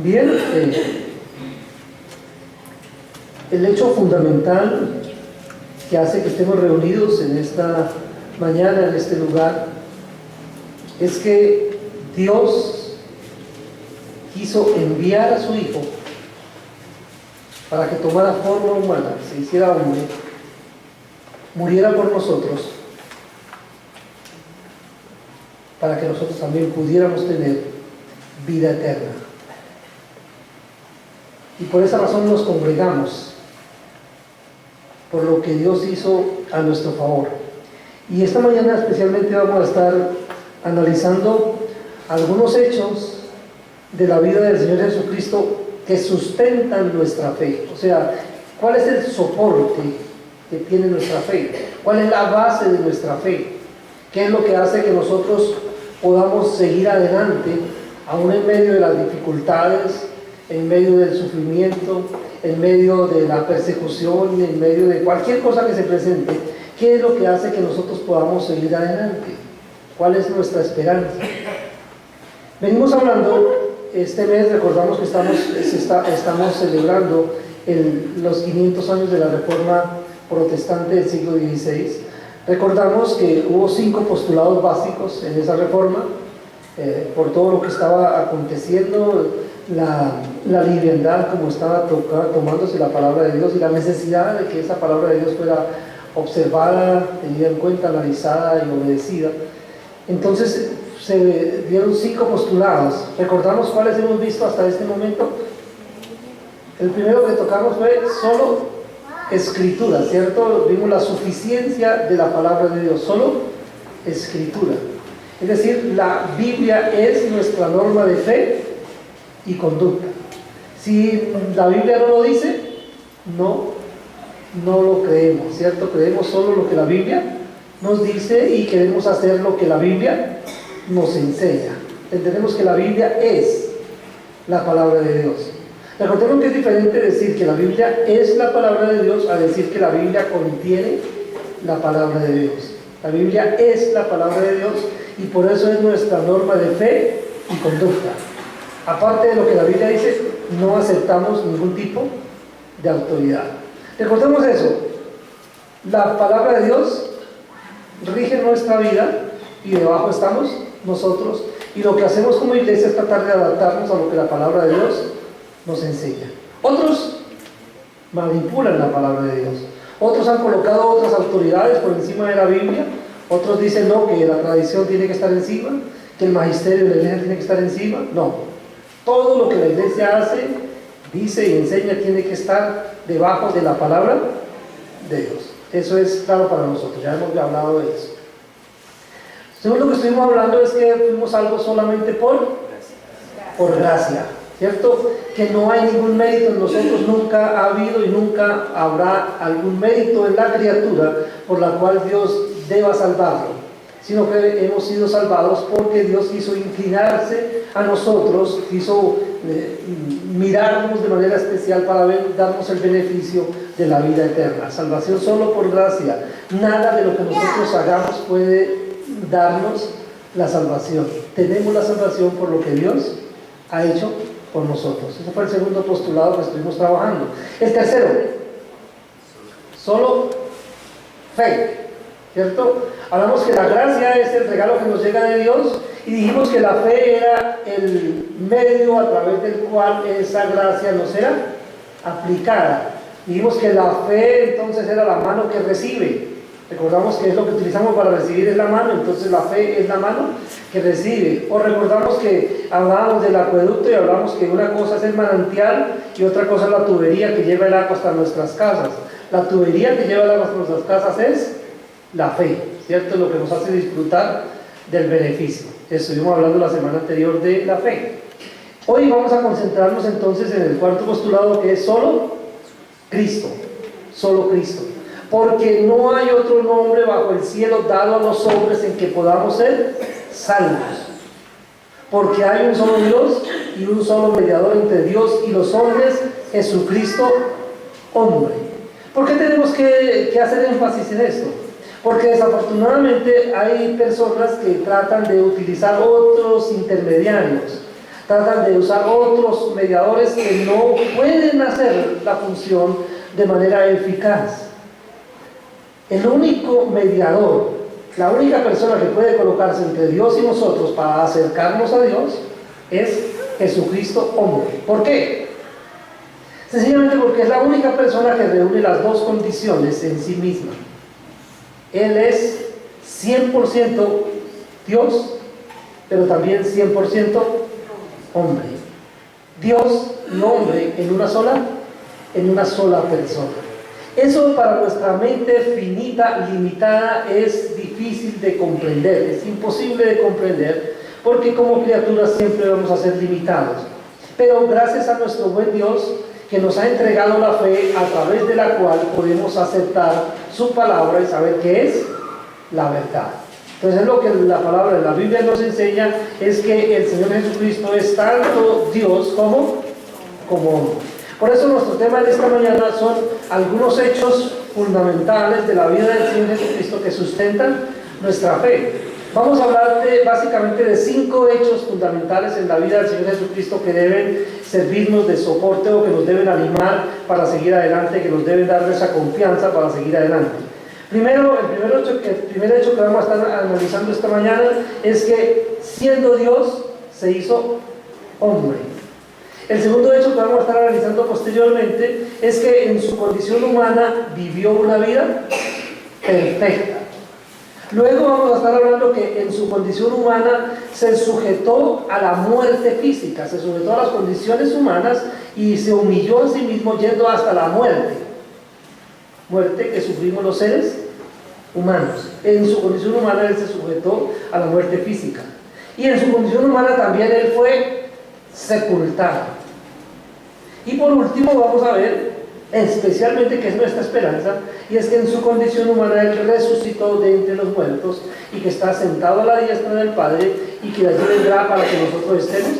Bien, el hecho fundamental que hace que estemos reunidos en esta mañana, en este lugar, es que Dios quiso enviar a su Hijo para que tomara forma humana, se hiciera hombre, muriera por nosotros, para que nosotros también pudiéramos tener vida eterna. Y por esa razón nos congregamos, por lo que Dios hizo a nuestro favor. Y esta mañana especialmente vamos a estar analizando algunos hechos de la vida del Señor Jesucristo que sustentan nuestra fe. O sea, ¿cuál es el soporte que tiene nuestra fe? ¿Cuál es la base de nuestra fe? ¿Qué es lo que hace que nosotros podamos seguir adelante, aún en medio de las dificultades, en medio del sufrimiento, en medio de la persecución, en medio de cualquier cosa que se presente? ¿Qué es lo que hace que nosotros podamos seguir adelante? ¿Cuál es nuestra esperanza? Venimos hablando, este mes recordamos que estamos celebrando los 500 años de la Reforma Protestante del siglo XVI. Recordamos que hubo 5 postulados básicos en esa reforma, por todo lo que estaba aconteciendo, la liviandad como estaba tomándose la palabra de Dios y la necesidad de que esa palabra de Dios fuera observada, tenida en cuenta, analizada y obedecida. Entonces se dieron 5 postulados. ¿Recordamos cuáles hemos visto hasta este momento? El primero que tocamos fue solo Escritura, ¿cierto? Vimos la suficiencia de la palabra de Dios, solo Escritura. Es decir, la Biblia es nuestra norma de fe y conducta. Si la Biblia no lo dice, no lo creemos, ¿cierto? Creemos solo lo que la Biblia nos dice y queremos hacer lo que la Biblia nos enseña. Entendemos que la Biblia es la palabra de Dios. Recordemos que es diferente decir que la Biblia es la palabra de Dios a decir que la Biblia contiene la palabra de Dios. La Biblia es la palabra de Dios y por eso es nuestra norma de fe y conducta. Aparte de lo que la Biblia dice, no aceptamos ningún tipo de autoridad. Recordemos eso. La palabra de Dios rige nuestra vida y debajo estamos nosotros. Y lo que hacemos como iglesia es tratar de adaptarnos a lo que la palabra de Dios nos enseña. Otros manipulan la palabra de Dios. Otros han colocado otras autoridades por encima de la Biblia. Otros dicen no, que la tradición tiene que estar encima, que el magisterio de la iglesia tiene que estar encima. No. Todo lo que la iglesia hace, dice y enseña tiene que estar debajo de la palabra de Dios. Eso es claro para nosotros, ya hemos hablado de eso. Según lo que estuvimos hablando es que fuimos salvos solamente por gracia, ¿cierto? Que no hay ningún mérito en nosotros, nunca ha habido y nunca habrá algún mérito en la criatura por la cual Dios deba salvarlo, sino que hemos sido salvados porque Dios quiso inclinarse a nosotros, quiso mirarnos de manera especial para darnos el beneficio de la vida eterna. Salvación solo por gracia. Nada de lo que nosotros hagamos puede darnos la salvación. Tenemos la salvación por lo que Dios ha hecho por nosotros. Ese fue el segundo postulado que estuvimos trabajando. El tercero, solo fe, ¿cierto? Hablamos que la gracia es el regalo que nos llega de Dios y dijimos que la fe era el medio a través del cual esa gracia nos era aplicada. Dijimos que la fe entonces era la mano que recibe. Recordamos que es lo que utilizamos para recibir es la mano, entonces la fe es la mano que recibe. O recordamos que hablábamos del acueducto y hablamos que una cosa es el manantial y otra cosa es la tubería que lleva el agua hasta nuestras casas. La tubería que lleva el agua hasta nuestras casas es la fe, ¿cierto? Lo que nos hace disfrutar del beneficio. Estuvimos hablando la semana anterior de la fe. Hoy vamos a concentrarnos entonces en el cuarto postulado, que es solo Cristo. Solo Cristo. Porque no hay otro nombre bajo el cielo dado a los hombres en que podamos ser salvos. Porque hay un solo Dios y un solo mediador entre Dios y los hombres, Jesucristo, hombre. ¿Por qué tenemos que hacer énfasis en esto? Porque desafortunadamente hay personas que tratan de utilizar otros intermediarios, tratan de usar otros mediadores que no pueden hacer la función de manera eficaz. El único mediador, la única persona que puede colocarse entre Dios y nosotros para acercarnos a Dios es Jesucristo hombre. ¿Por qué? Sencillamente porque es la única persona que reúne las dos condiciones en sí misma. Él es 100% Dios, pero también 100% hombre. Dios y hombre en una sola persona. Eso para nuestra mente finita, limitada, es difícil de comprender, es imposible de comprender, porque como criaturas siempre vamos a ser limitados. Pero gracias a nuestro buen Dios, que nos ha entregado la fe a través de la cual podemos aceptar su palabra y saber qué es la verdad. Entonces lo que la palabra de la Biblia nos enseña es que el Señor Jesucristo es tanto Dios como hombre. Por eso nuestro tema de esta mañana son algunos hechos fundamentales de la vida del Señor Jesucristo que sustentan nuestra fe. Vamos a hablar básicamente de 5 hechos fundamentales en la vida del Señor Jesucristo que deben servirnos de soporte o que nos deben animar para seguir adelante, que nos deben dar esa confianza para seguir adelante. Primero, el primer hecho que vamos a estar analizando esta mañana es que siendo Dios se hizo hombre. El segundo hecho que vamos a estar analizando posteriormente es que en su condición humana vivió una vida perfecta. Luego vamos a estar hablando que en su condición humana se sujetó a la muerte física, se sujetó a las condiciones humanas y se humilló a sí mismo yendo hasta la muerte. Muerte que sufrimos los seres humanos. En su condición humana él se sujetó a la muerte física. Y en su condición humana también él fue sepultado. Y por último vamos a ver especialmente que es nuestra esperanza, y es que en su condición humana él resucitó de entre los muertos y que está sentado a la diestra del Padre y que de allí vendrá para que nosotros estemos.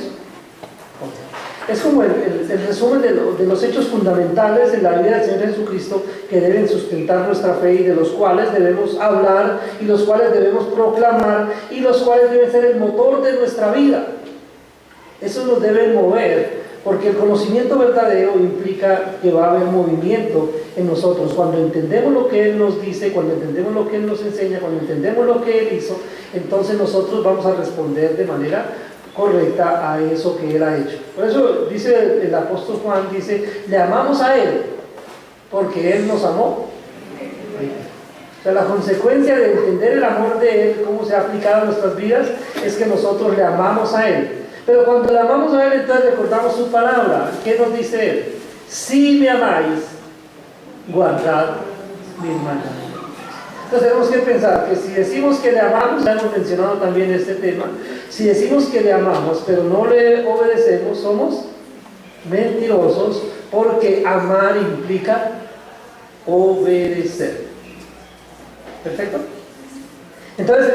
Es como el resumen de los hechos fundamentales en la vida del Señor Jesucristo que deben sustentar nuestra fe y de los cuales debemos hablar y los cuales debemos proclamar y los cuales deben ser el motor de nuestra vida. Eso nos debe mover, porque el conocimiento verdadero implica que va a haber movimiento en nosotros. Cuando entendemos lo que Él nos dice, cuando entendemos lo que Él nos enseña, cuando entendemos lo que Él hizo, entonces nosotros vamos a responder de manera correcta a eso que Él ha hecho. Por eso dice el apóstol Juan, dice, le amamos a Él, porque Él nos amó. O sea, la consecuencia de entender el amor de Él, cómo se ha aplicado a nuestras vidas, es que nosotros le amamos a Él. Pero cuando le amamos a Él, entonces recordamos su palabra. ¿Qué nos dice Él? Si me amáis, guardad mis mandamientos. Entonces tenemos que pensar que si decimos que le amamos, ya hemos mencionado también este tema, si decimos que le amamos, pero no le obedecemos, somos mentirosos, porque amar implica obedecer. ¿Perfecto? Entonces,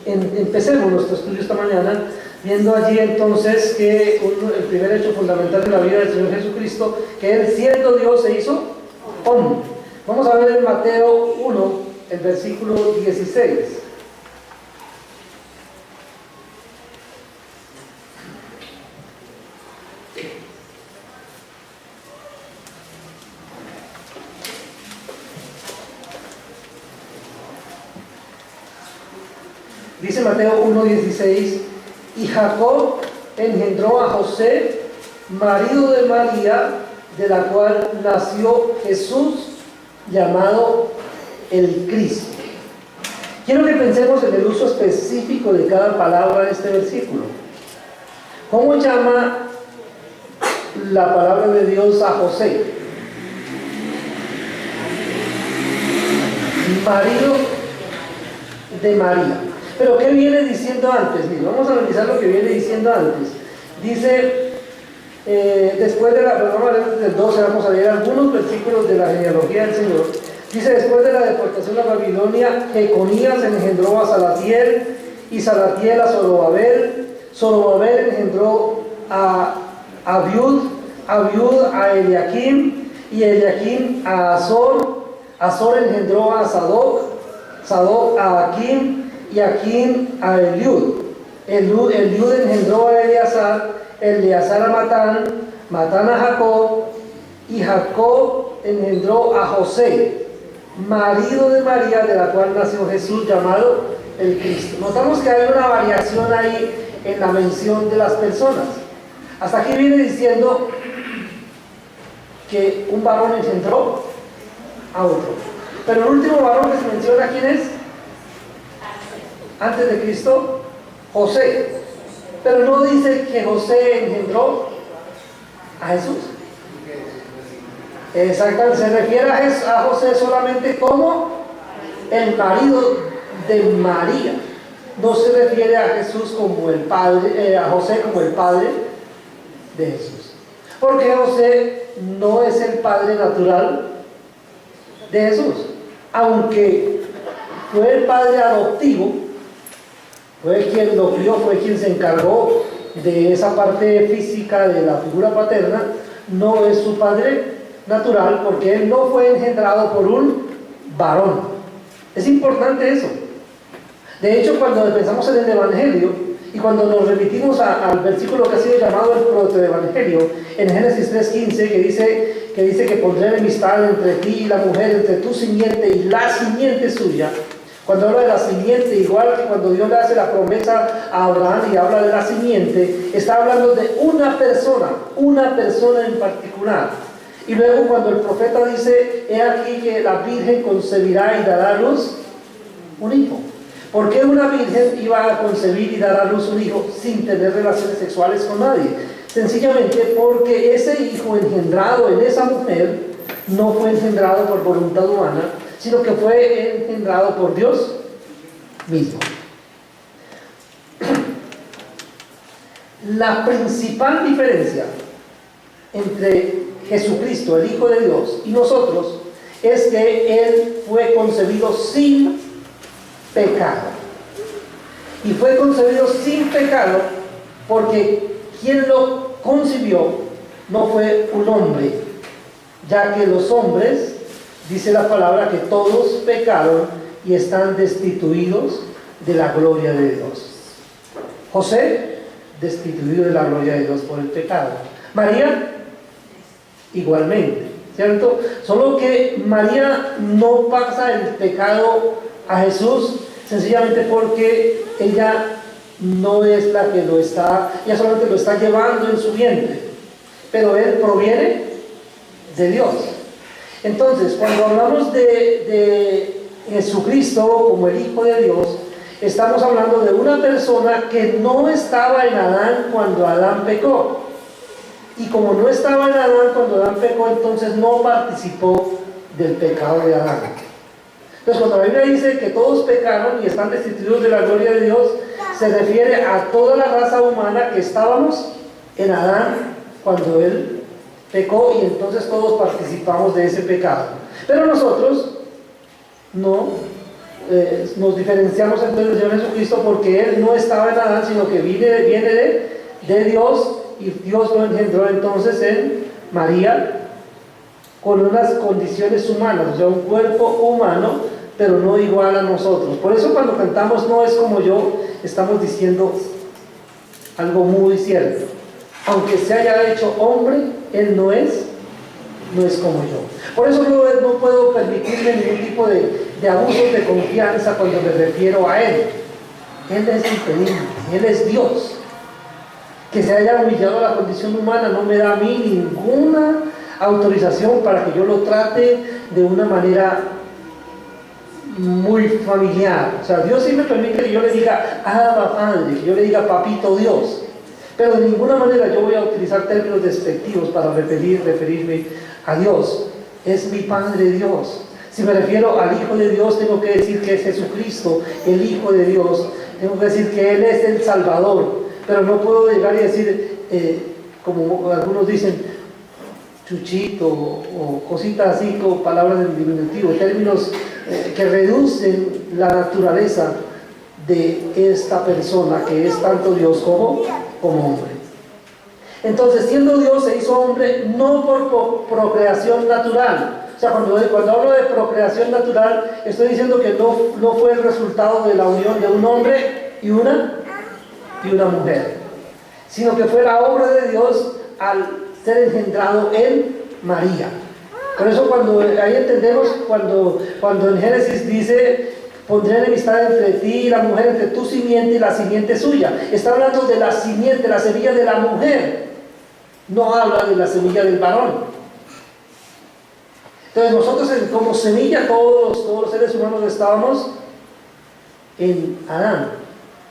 empecemos nuestro estudio esta mañana viendo allí entonces que el primer hecho fundamental de la vida del Señor Jesucristo, que Él siendo Dios se hizo hombre. Vamos a ver en Mateo 1, el versículo 16. Dice Mateo 1:16, y Jacob engendró a José, marido de María, de la cual nació Jesús, llamado el Cristo. Quiero que pensemos en el uso específico de cada palabra de este versículo. ¿Cómo llama la palabra de Dios a José? Marido de María. Pero ¿qué viene diciendo antes? Mira, vamos a analizar lo que viene diciendo antes. Dice, después de la, vamos a leer desde el 12, vamos a leer algunos versículos de la genealogía del Señor. Dice, después de la deportación a Babilonia, Jeconías engendró a Salatiel, y Salatiel a Zorobabel, Zorobabel engendró a Abiud, Abiud a Eliakim, y Eliakim a Azor, Azor engendró a Sadoc, Sadoc a Akim, y Akim a Eliud. Eliud engendró a Eleazar, Eleazar a Matán, Matán a Jacob, y Jacob engendró a José, marido de María, de la cual nació Jesús, llamado el Cristo. Notamos que hay una variación ahí en la mención de las personas. Hasta aquí viene diciendo que un varón engendró a otro. Pero el último varón que se menciona, ¿quién es? Antes de Cristo, José. Pero no dice que José engendró a Jesús. Exactamente, se refiere a José solamente como el marido de María. No se refiere a Jesús como el padre, a José como el padre de Jesús. Porque José no es el padre natural de Jesús. Aunque fue el padre adoptivo, fue quien lo crió, fue quien se encargó de esa parte física de la figura paterna, no es su padre natural, porque él no fue engendrado por un varón. Es importante eso. De hecho, cuando pensamos en el Evangelio y cuando nos remitimos al versículo que ha sido llamado el protoevangelio, en Génesis 3:15, que dice que pondré enemistad entre ti y la mujer, entre tu simiente y la simiente suya. Cuando habla de la simiente, igual que cuando Dios le hace la promesa a Abraham y habla de la simiente, está hablando de una persona en particular. Y luego cuando el profeta dice, he aquí que la virgen concebirá y dará a luz un hijo. ¿Por qué una virgen iba a concebir y dar a luz un hijo sin tener relaciones sexuales con nadie? Sencillamente porque ese hijo engendrado en esa mujer no fue engendrado por voluntad humana, sino que fue engendrado por Dios mismo. La principal diferencia entre Jesucristo, el Hijo de Dios, y nosotros es que Él fue concebido sin pecado. Y fue concebido sin pecado porque quien lo concibió no fue un hombre, ya que los hombres, dice la palabra, que todos pecaron y están destituidos de la gloria de Dios. José, destituido de la gloria de Dios por el pecado. María, igualmente, ¿cierto? Solo que María no pasa el pecado a Jesús sencillamente porque ella no es la que lo está, ella solamente lo está llevando en su vientre, pero él proviene de Dios. Entonces, cuando hablamos de Jesucristo como el Hijo de Dios, estamos hablando de una persona que no estaba en Adán cuando Adán pecó. Y como no estaba en Adán cuando Adán pecó, entonces no participó del pecado de Adán. Entonces, cuando la Biblia dice que todos pecaron y están destituidos de la gloria de Dios, se refiere a toda la raza humana que estábamos en Adán cuando él pecó, y entonces todos participamos de ese pecado. Pero nosotros no nos diferenciamos entonces del Señor Jesucristo porque él no estaba en Adán, sino que viene de Dios, y Dios lo engendró entonces en María con unas condiciones humanas, o sea, un cuerpo humano, pero no igual a nosotros. Por eso cuando cantamos "No es como yo", estamos diciendo algo muy cierto. Aunque se haya hecho hombre, él no es como yo. Por eso no puedo permitirme ningún tipo de abusos de confianza cuando me refiero a él. Él es infalible, él es Dios. Que se haya humillado a la condición humana no me da a mí ninguna autorización para que yo lo trate de una manera muy familiar. O sea, Dios sí me permite que yo le diga Abba Padre, que yo le diga Papito Dios, pero de ninguna manera yo voy a utilizar términos despectivos para referirme a Dios. Es mi Padre Dios. Si me refiero al Hijo de Dios, tengo que decir que es Jesucristo, el Hijo de Dios. Tengo que decir que Él es el Salvador. Pero no puedo llegar y decir, como algunos dicen, chuchito o cositas así, como palabras en diminutivo, términos que reducen la naturaleza de esta persona que es tanto Dios como hombre. Entonces, siendo Dios, se hizo hombre no por procreación natural. O sea, cuando hablo de procreación natural, estoy diciendo que no fue el resultado de la unión de un hombre y una mujer, sino que fue la obra de Dios al ser engendrado en María. Por eso cuando ahí entendemos cuando en Génesis dice: pondré enemistad entre ti y la mujer, entre tu simiente y la simiente suya. Está hablando de la simiente, la semilla de la mujer. No habla de la semilla del varón. Entonces nosotros como semilla, todos los seres humanos estábamos en Adán.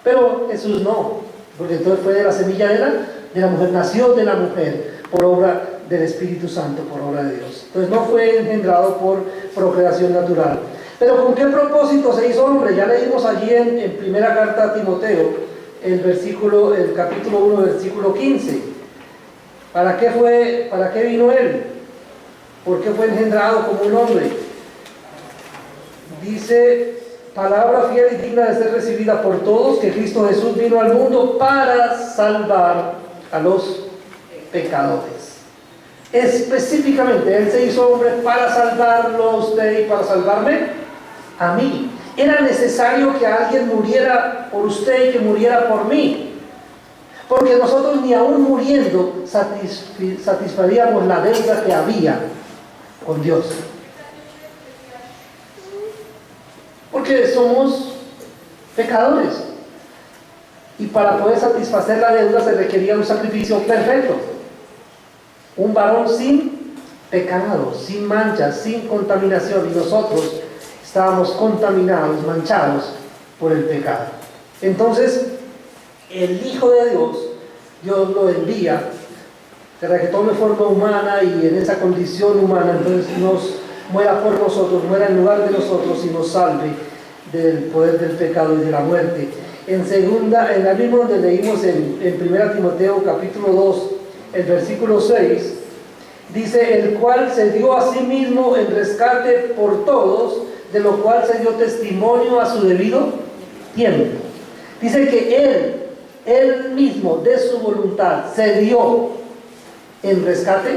Pero Jesús no, porque entonces fue de la semilla de la mujer, nació de la mujer por obra del Espíritu Santo, por obra de Dios. Entonces no fue engendrado por procreación natural. Pero ¿con qué propósito se hizo hombre? Ya leímos allí en primera carta a Timoteo, el capítulo 1, versículo 15. ¿Para qué vino él? ¿Por qué fue engendrado como un hombre? Dice: palabra fiel y digna de ser recibida por todos, que Cristo Jesús vino al mundo para salvar a los pecadores. Específicamente, Él se hizo hombre para salvarlo a usted y para salvarme a mí. Era necesario que alguien muriera por usted y que muriera por mí, porque nosotros ni aún muriendo satisfaríamos la deuda que había con Dios, porque somos pecadores, y para poder satisfacer la deuda se requería un sacrificio perfecto, un varón sin pecado, sin manchas, sin contaminación, y nosotros estábamos contaminados, manchados por el pecado. Entonces el Hijo de Dios lo envía para que tome forma humana, y en esa condición humana entonces muera por nosotros, muera en lugar de nosotros y nos salve del poder del pecado y de la muerte. En la misma donde leímos en 1 Timoteo capítulo 2, el versículo 6, dice: el cual se dio a sí mismo en rescate por todos, de lo cual se dio testimonio a su debido tiempo. Dice que Él mismo de su voluntad se dio en rescate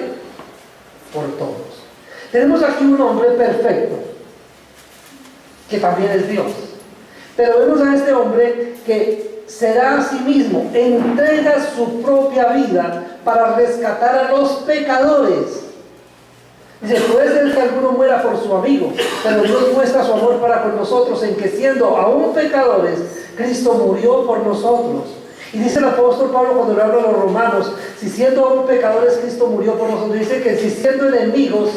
por todos. Tenemos aquí un hombre perfecto, que también es Dios. Pero vemos a este hombre que se da a sí mismo, entrega su propia vida para rescatar a los pecadores. Dice: puede ser que alguno muera por su amigo, pero Dios muestra su amor para con nosotros en que, siendo aún pecadores, Cristo murió por nosotros. Y dice el apóstol Pablo cuando le habla a los romanos: si siendo aún pecadores, Cristo murió por nosotros. Dice que si siendo enemigos,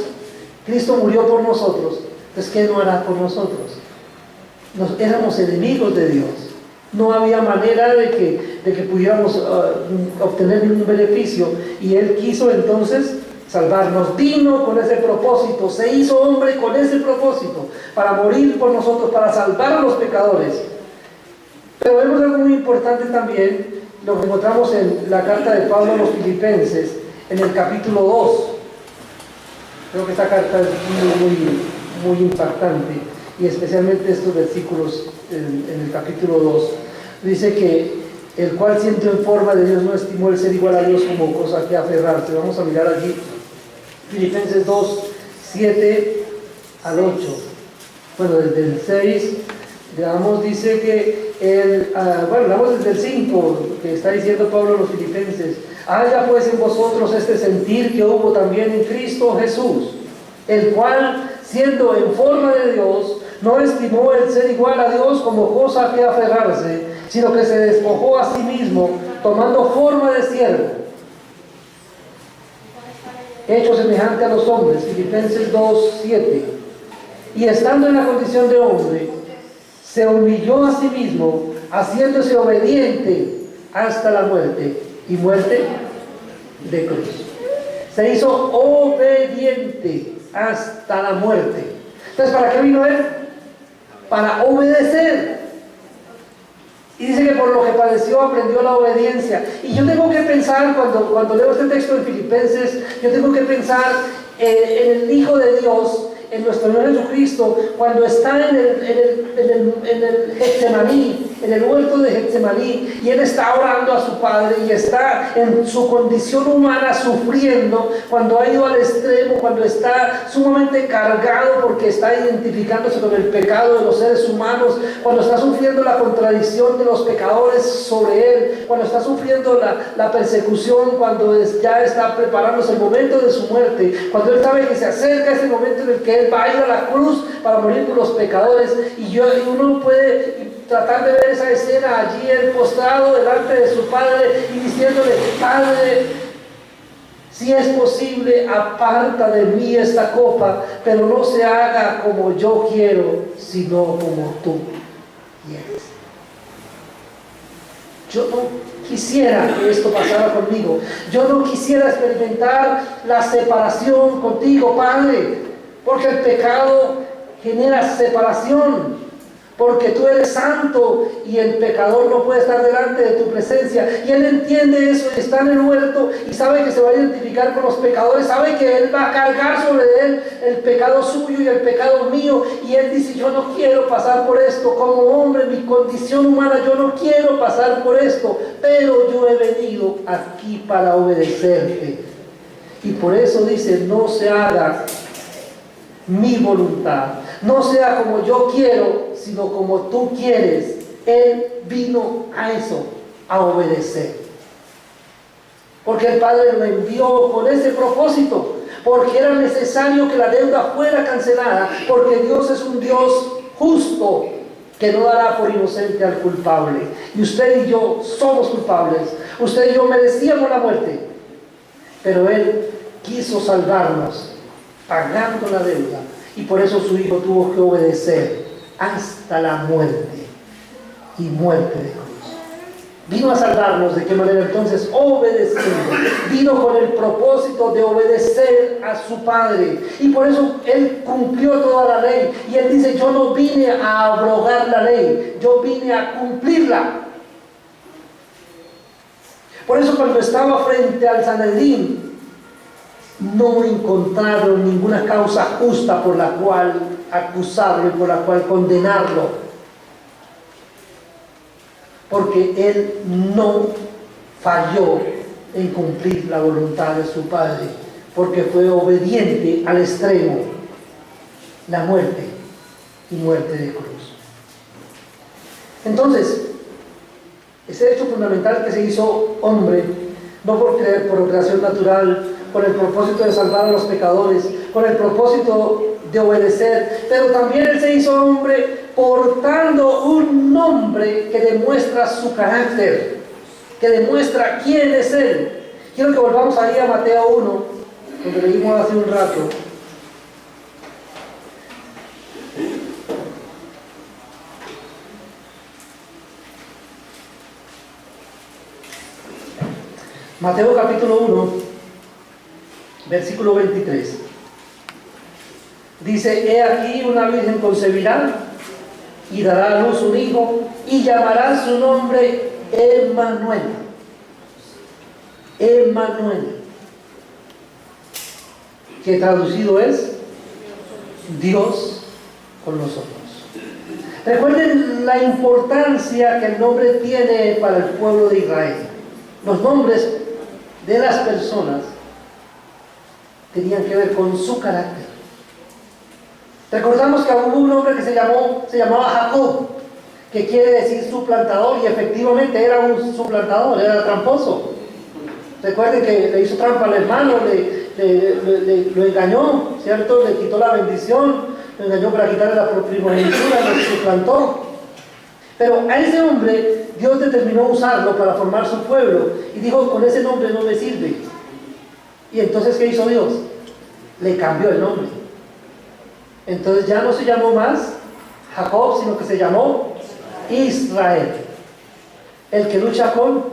Cristo murió por nosotros. Entonces, ¿qué no hará por nosotros? Éramos enemigos de Dios. No había manera de que pudiéramos obtener ningún beneficio. Y Él quiso entonces salvarnos. Vino con ese propósito, se hizo hombre con ese propósito, para morir por nosotros, para salvar a los pecadores. Pero vemos algo muy importante también, lo que encontramos en la carta de Pablo a los Filipenses, en el capítulo 2. Creo que esta carta es muy impactante, y especialmente estos versículos en el capítulo 2. Dice que el cual, siendo en forma de Dios, no estimó el ser igual a Dios como cosa que aferrarse. Vamos a mirar allí Filipenses 2, 7 al 8. Bueno, desde el 6, digamos, dice que hablamos desde el 5, que está diciendo Pablo a los Filipenses: haya pues en vosotros este sentir que hubo también en Cristo Jesús, el cual, siendo en forma de Dios, no estimó el ser igual a Dios como cosa que aferrarse, sino que se despojó a sí mismo, tomando forma de siervo, hecho semejante a los hombres. Filipenses 2, 7. Y estando en la condición de hombre, se humilló a sí mismo, haciéndose obediente hasta la muerte, y muerte de cruz. Se hizo obediente hasta la muerte. Entonces, ¿para qué vino Él? Para obedecer. Y dice que por lo que padeció aprendió la obediencia. Y yo tengo que pensar, cuando leo este texto de Filipenses, yo tengo que pensar en el Hijo de Dios, en nuestro Señor Jesucristo, cuando está en el Getsemaní, en el huerto de Getsemaní, y él está orando a su Padre y está en su condición humana sufriendo, cuando ha ido al extremo, cuando está sumamente cargado porque está identificándose con el pecado de los seres humanos, cuando está sufriendo la contradicción de los pecadores sobre él, cuando está sufriendo la persecución, cuando ya está preparándose el momento de su muerte, cuando él sabe que se acerca ese momento en el que él va a ir a la cruz para morir por los pecadores, y uno puede tratar de ver esa escena allí, él postrado delante de su Padre y diciéndole: Padre, si es posible, aparta de mí esta copa, pero no se haga como yo quiero, sino como tú quieres. Yo no quisiera que esto pasara conmigo. Yo no quisiera experimentar la separación contigo, Padre, porque el pecado genera separación, porque tú eres santo y el pecador no puede estar delante de tu presencia. Y él entiende eso y está en el huerto y sabe que se va a identificar con los pecadores, sabe que él va a cargar sobre él el pecado suyo y el pecado mío, y él dice: yo no quiero pasar por esto como hombre, mi condición humana, yo no quiero pasar por esto, pero yo he venido aquí para obedecerte. Y por eso dice: no se haga mi voluntad, no sea como yo quiero, sino como tú quieres. Él vino a eso, a obedecer, porque el Padre lo envió con ese propósito, porque era necesario que la deuda fuera cancelada, porque Dios es un Dios justo que no dará por inocente al culpable. Y usted y yo somos culpables, usted y yo merecíamos la muerte, pero Él quiso salvarnos pagando la deuda, y por eso su Hijo tuvo que obedecer hasta la muerte, y muerte de cruz. Vino a salvarnos. ¿De qué manera? Entonces, obedeciendo. Vino con el propósito de obedecer a su Padre, y por eso Él cumplió toda la ley. Y Él dice: yo no vine a abrogar la ley, yo vine a cumplirla. Por eso, cuando estaba frente al Sanedrín, no encontraron ninguna causa justa por la cual acusarlo y por la cual condenarlo, porque él no falló en cumplir la voluntad de su Padre, porque fue obediente al extremo, la muerte, y muerte de cruz. Entonces, ese hecho fundamental, que se hizo hombre, no por creación natural, con el propósito de salvar a los pecadores, con el propósito de obedecer, pero también Él se hizo hombre portando un nombre que demuestra su carácter, que demuestra quién es Él. Quiero que volvamos ahí a Mateo 1, donde leímos hace un rato. Mateo capítulo 1, versículo 23. Dice: he aquí, una virgen concebirá y dará a luz un hijo, y llamará su nombre Emmanuel. Emmanuel, que traducido es Dios con nosotros. Recuerden la importancia que el nombre tiene para el pueblo de Israel. Los nombres de las personas tenían que ver con su carácter. Recordamos que hubo un hombre que se llamaba Jacob, que quiere decir suplantador, y efectivamente era un suplantador, era tramposo. Recuerden que le hizo trampa al hermano, lo engañó, ¿cierto? Le quitó la bendición, lo engañó para quitarle la primogenitura, lo suplantó. Pero a ese hombre Dios determinó usarlo para formar su pueblo, y dijo: con ese nombre no me sirve. Y entonces, ¿qué hizo Dios? Le cambió el nombre. Entonces ya no se llamó más Jacob, sino que se llamó Israel, el que lucha con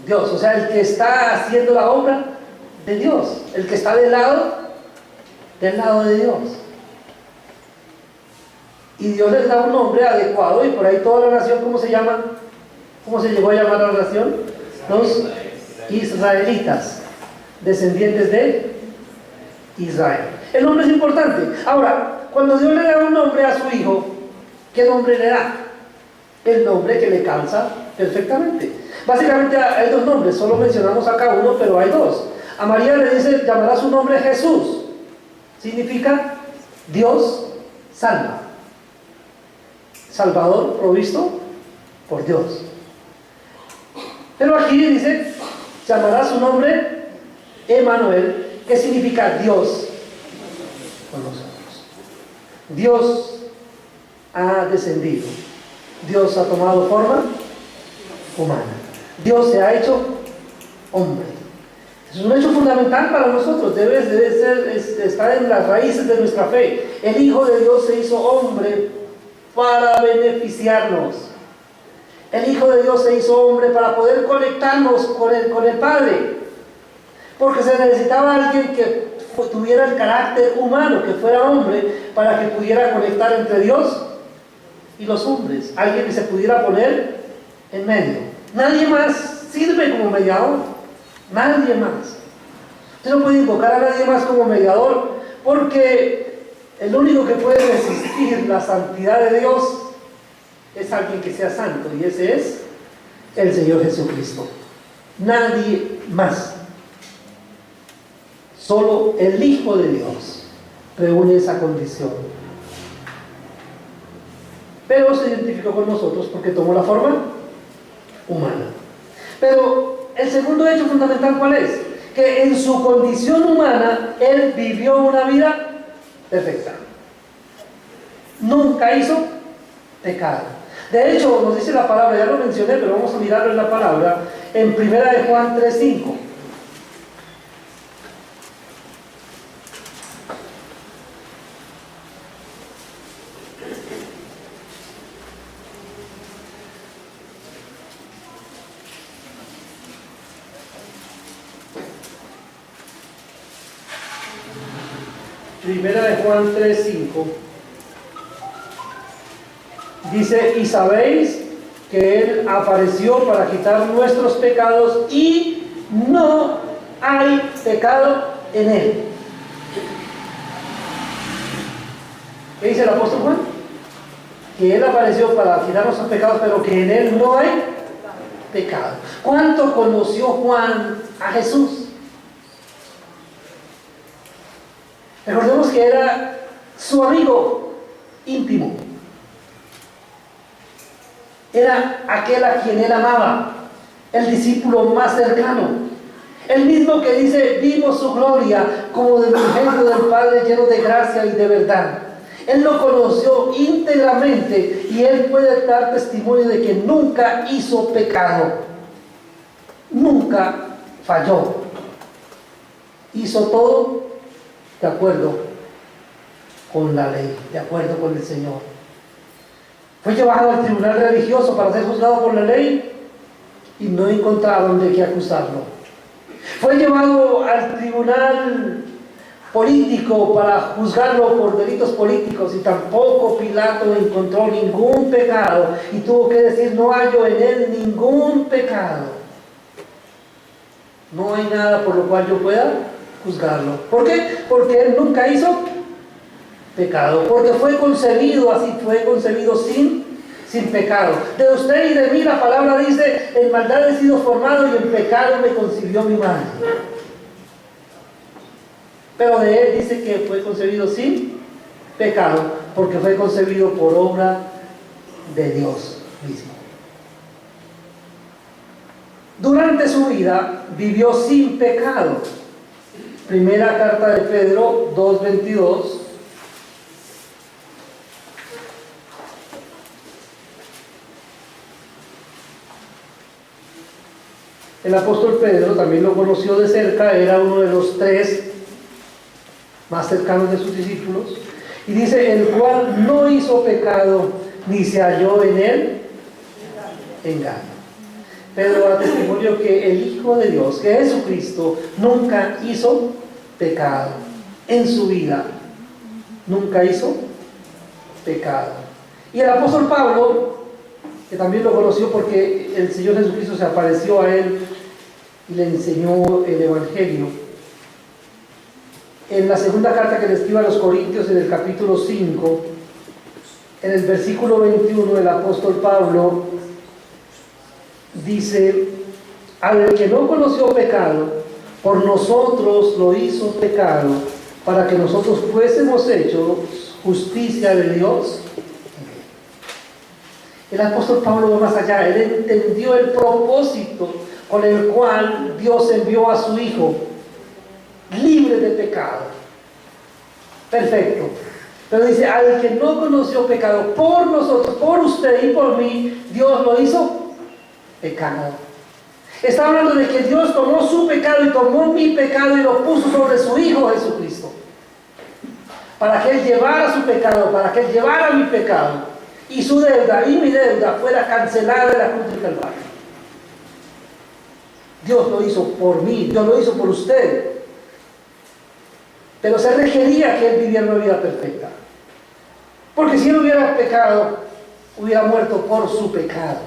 Dios, o sea, el que está haciendo la obra de Dios, el que está del lado de Dios. Y Dios les da un nombre adecuado, y por ahí toda la nación, ¿cómo se llama? ¿Cómo se llegó a llamar a la nación? Los israelitas, descendientes de Israel. El nombre es importante. Ahora, cuando Dios le da un nombre a su hijo, ¿qué nombre le da? el nombre que le calza perfectamente. Básicamente hay dos nombres, solo mencionamos acá uno, pero hay dos. A María le dice, llamará su nombre Jesús. Significa Dios salva. Salvador provisto por Dios. Pero aquí dice, llamará su nombre Emmanuel, que significa Dios con nosotros. Dios ha descendido. Dios ha tomado forma humana. Dios se ha hecho hombre. Es un hecho fundamental para nosotros. Debe estar en las raíces de nuestra fe. El Hijo de Dios se hizo hombre para beneficiarnos. El Hijo de Dios se hizo hombre para poder conectarnos con el Padre. Porque se necesitaba alguien que tuviera el carácter humano, que fuera hombre, para que pudiera conectar entre Dios y los hombres. Alguien que se pudiera poner en medio. Nadie más sirve como mediador. Nadie más. Usted no puede invocar a nadie más como mediador, porque el único que puede resistir la santidad de Dios es alguien que sea santo, y ese es el Señor Jesucristo. Nadie más. Solo el Hijo de Dios reúne esa condición. Pero se identificó con nosotros porque tomó la forma humana. Pero el segundo hecho fundamental, ¿cuál es? Que en su condición humana, Él vivió una vida perfecta. Nunca hizo pecado. De hecho, nos dice la palabra, ya lo mencioné, pero vamos a mirarlo en la palabra, en 1 de Juan 3:5. Primera de Juan 3:5 dice: y sabéis que Él apareció para quitar nuestros pecados y no hay pecado en Él. ¿Qué dice el apóstol Juan? Que Él apareció para quitar nuestros pecados, pero que en Él no hay pecado. ¿Cuánto conoció Juan a Jesús? Recordemos que era su amigo íntimo. Era aquel a quien él amaba, el discípulo más cercano. El mismo que dice, vimos su gloria como del unigénito del Padre, lleno de gracia y de verdad. Él lo conoció íntegramente y él puede dar testimonio de que nunca hizo pecado. Nunca falló. Hizo todo de acuerdo con la ley, de acuerdo con el Señor. Fue llevado al tribunal religioso para ser juzgado por la ley y no encontraron de qué acusarlo. Fue llevado al tribunal político para juzgarlo por delitos políticos y tampoco Pilato encontró ningún pecado y tuvo que decir: no hallo en él ningún pecado. No hay nada por lo cual yo pueda juzgarlo. ¿Por qué? Porque él nunca hizo pecado, porque fue concebido así, fue concebido sin pecado. De usted y de mí la palabra dice: en maldad he sido formado y en pecado me concibió mi madre. Pero de él dice que fue concebido sin pecado, porque fue concebido por obra de Dios mismo. Durante su vida vivió sin pecado. Primera carta de Pedro 2:22. El apóstol Pedro también lo conoció de cerca, era uno de los 3 más cercanos de sus discípulos, y dice: el cual no hizo pecado, ni se halló en él engaño. Pedro da testimonio que el Hijo de Dios, que Jesucristo, nunca hizo pecado en su vida. Nunca hizo pecado. Y el apóstol Pablo, que también lo conoció porque el Señor Jesucristo se apareció a él y le enseñó el Evangelio, en la segunda carta que le escribe a los Corintios, en el capítulo 5, en el versículo 21 el apóstol Pablo dice: al que no conoció pecado, por nosotros lo hizo pecado, para que nosotros fuésemos hechos justicia de Dios. El apóstol Pablo va más allá. Él entendió el propósito con el cual Dios envió a su Hijo, libre de pecado. Perfecto. Pero dice: al que no conoció pecado, por nosotros, por usted y por mí, Dios lo hizo pecado. Está hablando de que Dios tomó su pecado y tomó mi pecado y lo puso sobre su Hijo Jesucristo, para que Él llevara su pecado, para que Él llevara mi pecado, y su deuda y mi deuda fuera cancelada en la cruz del Calvario. Dios lo hizo por mí, Dios lo hizo por usted. Pero se requería que Él viviera una vida perfecta, porque si Él hubiera pecado, hubiera muerto por su pecado.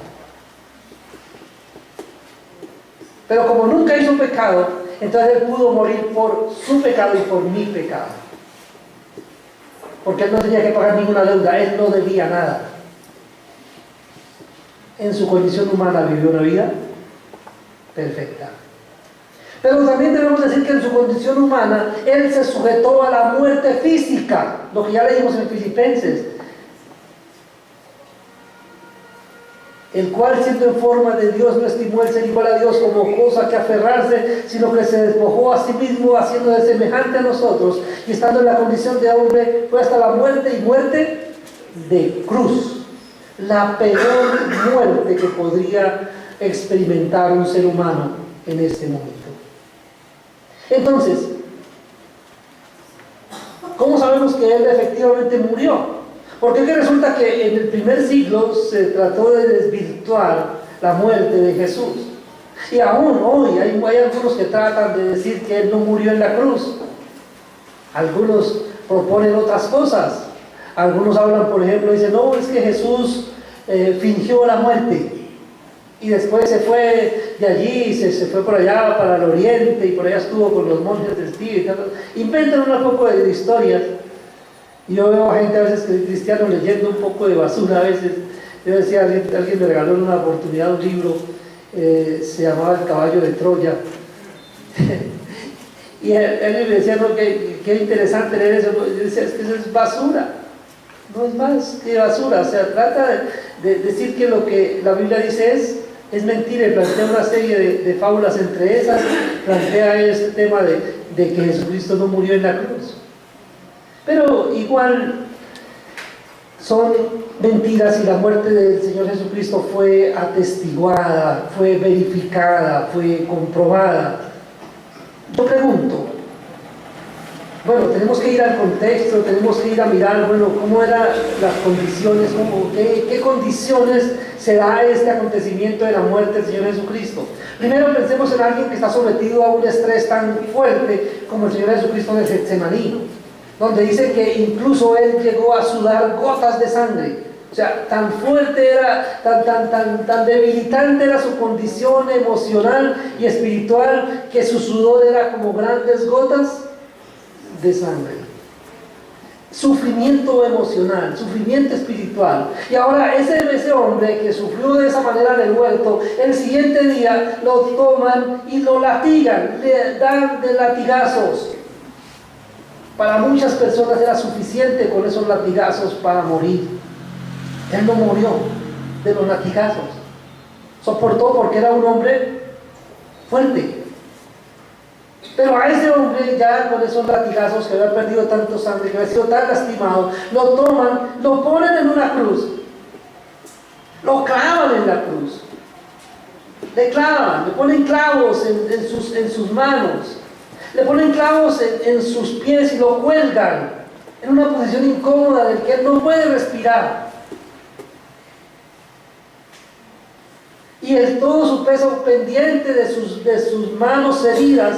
Pero como nunca hizo pecado, entonces Él pudo morir por su pecado y por mi pecado, porque Él no tenía que pagar ninguna deuda, Él no debía nada. En su condición humana vivió una vida perfecta. Pero también debemos decir que en su condición humana Él se sujetó a la muerte física, lo que ya leímos en Filipenses, el cual, siendo en forma de Dios, no estimó el ser igual a Dios como cosa que aferrarse, sino que se despojó a sí mismo, haciéndose semejante a nosotros, y estando en la condición de hombre, fue hasta la muerte, y muerte de cruz. La peor muerte que podría experimentar un ser humano en este momento. Entonces, ¿cómo sabemos que Él efectivamente murió? Porque que resulta que en el primer siglo se trató de desvirtuar la muerte de Jesús. Y aún hoy hay algunos que tratan de decir que Él no murió en la cruz. Algunos proponen otras cosas. Algunos hablan, por ejemplo, dicen: no, es que Jesús fingió la muerte. Y después se fue de allí, se fue por allá para el oriente, y por allá estuvo con los monjes del Tíbet. Inventan un poco de historias. Y yo veo a gente a veces cristianos leyendo un poco de basura a veces. Yo decía, alguien me regaló en una oportunidad un libro, se llamaba El caballo de Troya. Y él me decía: no, qué interesante leer eso. Yo decía: es que eso es basura. No es más que basura. O sea, trata de decir que lo que la Biblia dice es mentira, y plantea una serie de fábulas. Entre esas plantea este tema de que Jesucristo no murió en la cruz. Pero igual son mentiras, y la muerte del Señor Jesucristo fue atestiguada, fue verificada, fue comprobada. Yo pregunto, bueno, tenemos que ir al contexto, tenemos que ir a mirar, bueno, cómo eran las condiciones, qué condiciones se da este acontecimiento de la muerte del Señor Jesucristo. Primero pensemos en alguien que está sometido a un estrés tan fuerte como el Señor Jesucristo en el Getsemaní, donde dice que incluso Él llegó a sudar gotas de sangre. O sea, tan fuerte era, tan debilitante era su condición emocional y espiritual, que su sudor era como grandes gotas de sangre. Sufrimiento emocional, sufrimiento espiritual. Y ahora ese hombre que sufrió de esa manera en el huerto, el siguiente día lo toman y lo latigan, le dan de latigazos. Para muchas personas era suficiente con esos latigazos para morir. Él no murió de los latigazos. Soportó porque era un hombre fuerte. Pero a ese hombre, ya con esos latigazos, que había perdido tanto sangre, que había sido tan lastimado, lo toman, lo ponen en una cruz, lo clavan en la cruz, le clavan, le ponen clavos en sus manos, le ponen clavos en sus pies, y lo cuelgan en una posición incómoda del que él no puede respirar. Y todo su peso pendiente de sus manos heridas,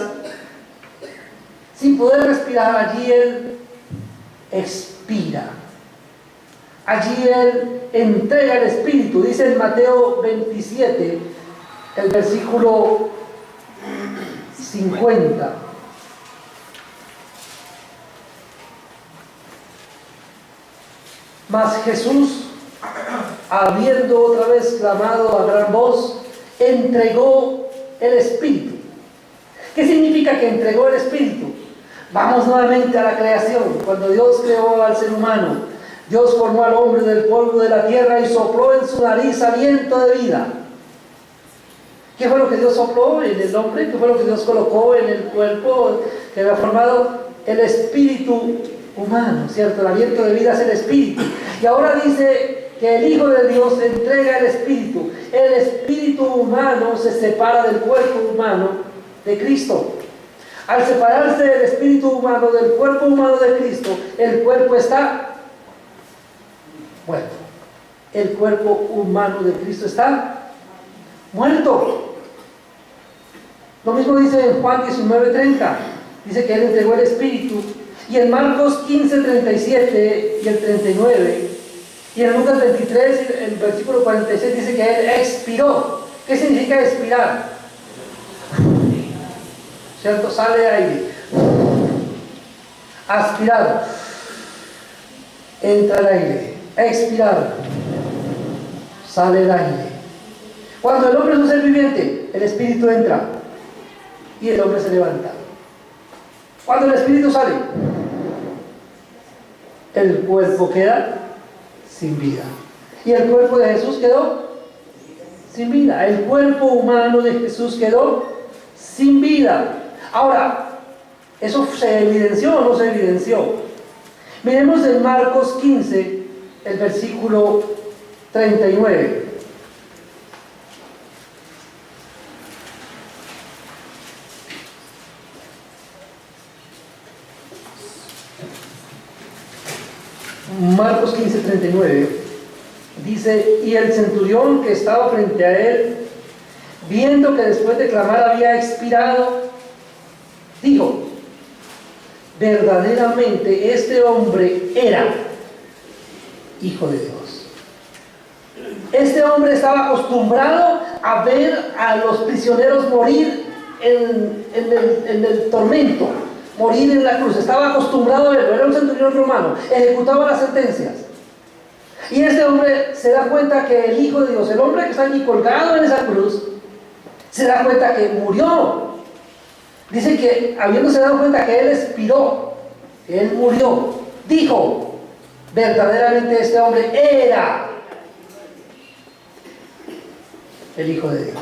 sin poder respirar, allí él expira. Allí él entrega el espíritu. Dice en Mateo 27, el versículo 50. Mas Jesús, habiendo otra vez clamado a gran voz, entregó el Espíritu. ¿Qué significa que entregó el Espíritu? Vamos nuevamente a la creación. Cuando Dios creó al ser humano, Dios formó al hombre del polvo de la tierra y sopló en su nariz aliento de vida. ¿Qué fue lo que Dios sopló en el hombre? ¿Qué fue lo que Dios colocó en el cuerpo que había formado? El espíritu humano, ¿cierto? El aliento de vida es el espíritu. Y ahora dice que el Hijo de Dios entrega el espíritu. El espíritu humano se separa del cuerpo humano de Cristo. Al separarse del espíritu humano del cuerpo humano de Cristo, el cuerpo está muerto. El cuerpo humano de Cristo está muerto. Lo mismo dice en Juan 19:30. Dice que Él entregó el Espíritu. Y en Marcos 15:37 y el 39. Y en Lucas 23, el versículo 46, dice que Él expiró. ¿Qué significa expirar? ¿Cierto? Sale aire. Aspirar. Entra el aire. Expirar. Sale el aire. Cuando el hombre es un ser viviente, el espíritu entra y el hombre se levanta. Cuando el espíritu sale, el cuerpo queda sin vida. Y el cuerpo de Jesús quedó sin vida. El cuerpo humano de Jesús quedó sin vida. Ahora, ¿eso se evidenció o no se evidenció? Miremos en Marcos 15, el versículo 39. Marcos 15:39 dice: y el centurión que estaba frente a él, viendo que después de clamar había expirado, dijo: verdaderamente este hombre era Hijo de Dios. Este hombre estaba acostumbrado a ver a los prisioneros morir en el tormento, morir en la cruz. Estaba acostumbrado a verlo. Era un centurión romano, ejecutaba las sentencias. Y este hombre se da cuenta que el Hijo de Dios, el hombre que está allí colgado en esa cruz, se da cuenta que murió. Dice que habiéndose dado cuenta que Él expiró, que Él murió, dijo: verdaderamente este hombre era el Hijo de Dios.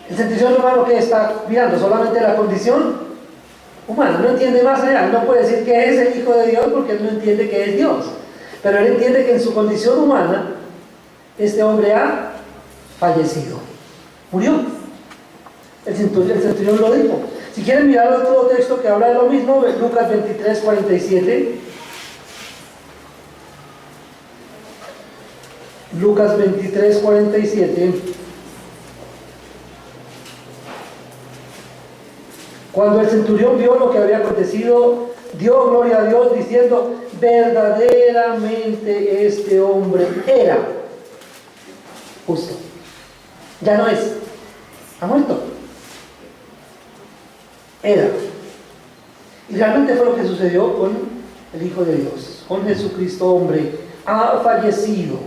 El centurión romano, que está mirando solamente la condición humana, no entiende más allá. No puede decir que es el Hijo de Dios porque él no entiende que es Dios, pero él entiende que en su condición humana este hombre ha fallecido, murió. El centurión lo dijo. Si quieren mirar otro texto que habla de lo mismo, Lucas 23:47. Lucas 23:47. Cuando el centurión vio lo que había acontecido, dio gloria a Dios diciendo: verdaderamente este hombre era justo. Ya no es, ha muerto. Era. Y realmente fue lo que sucedió con el Hijo de Dios, con Jesucristo hombre. Ha fallecido.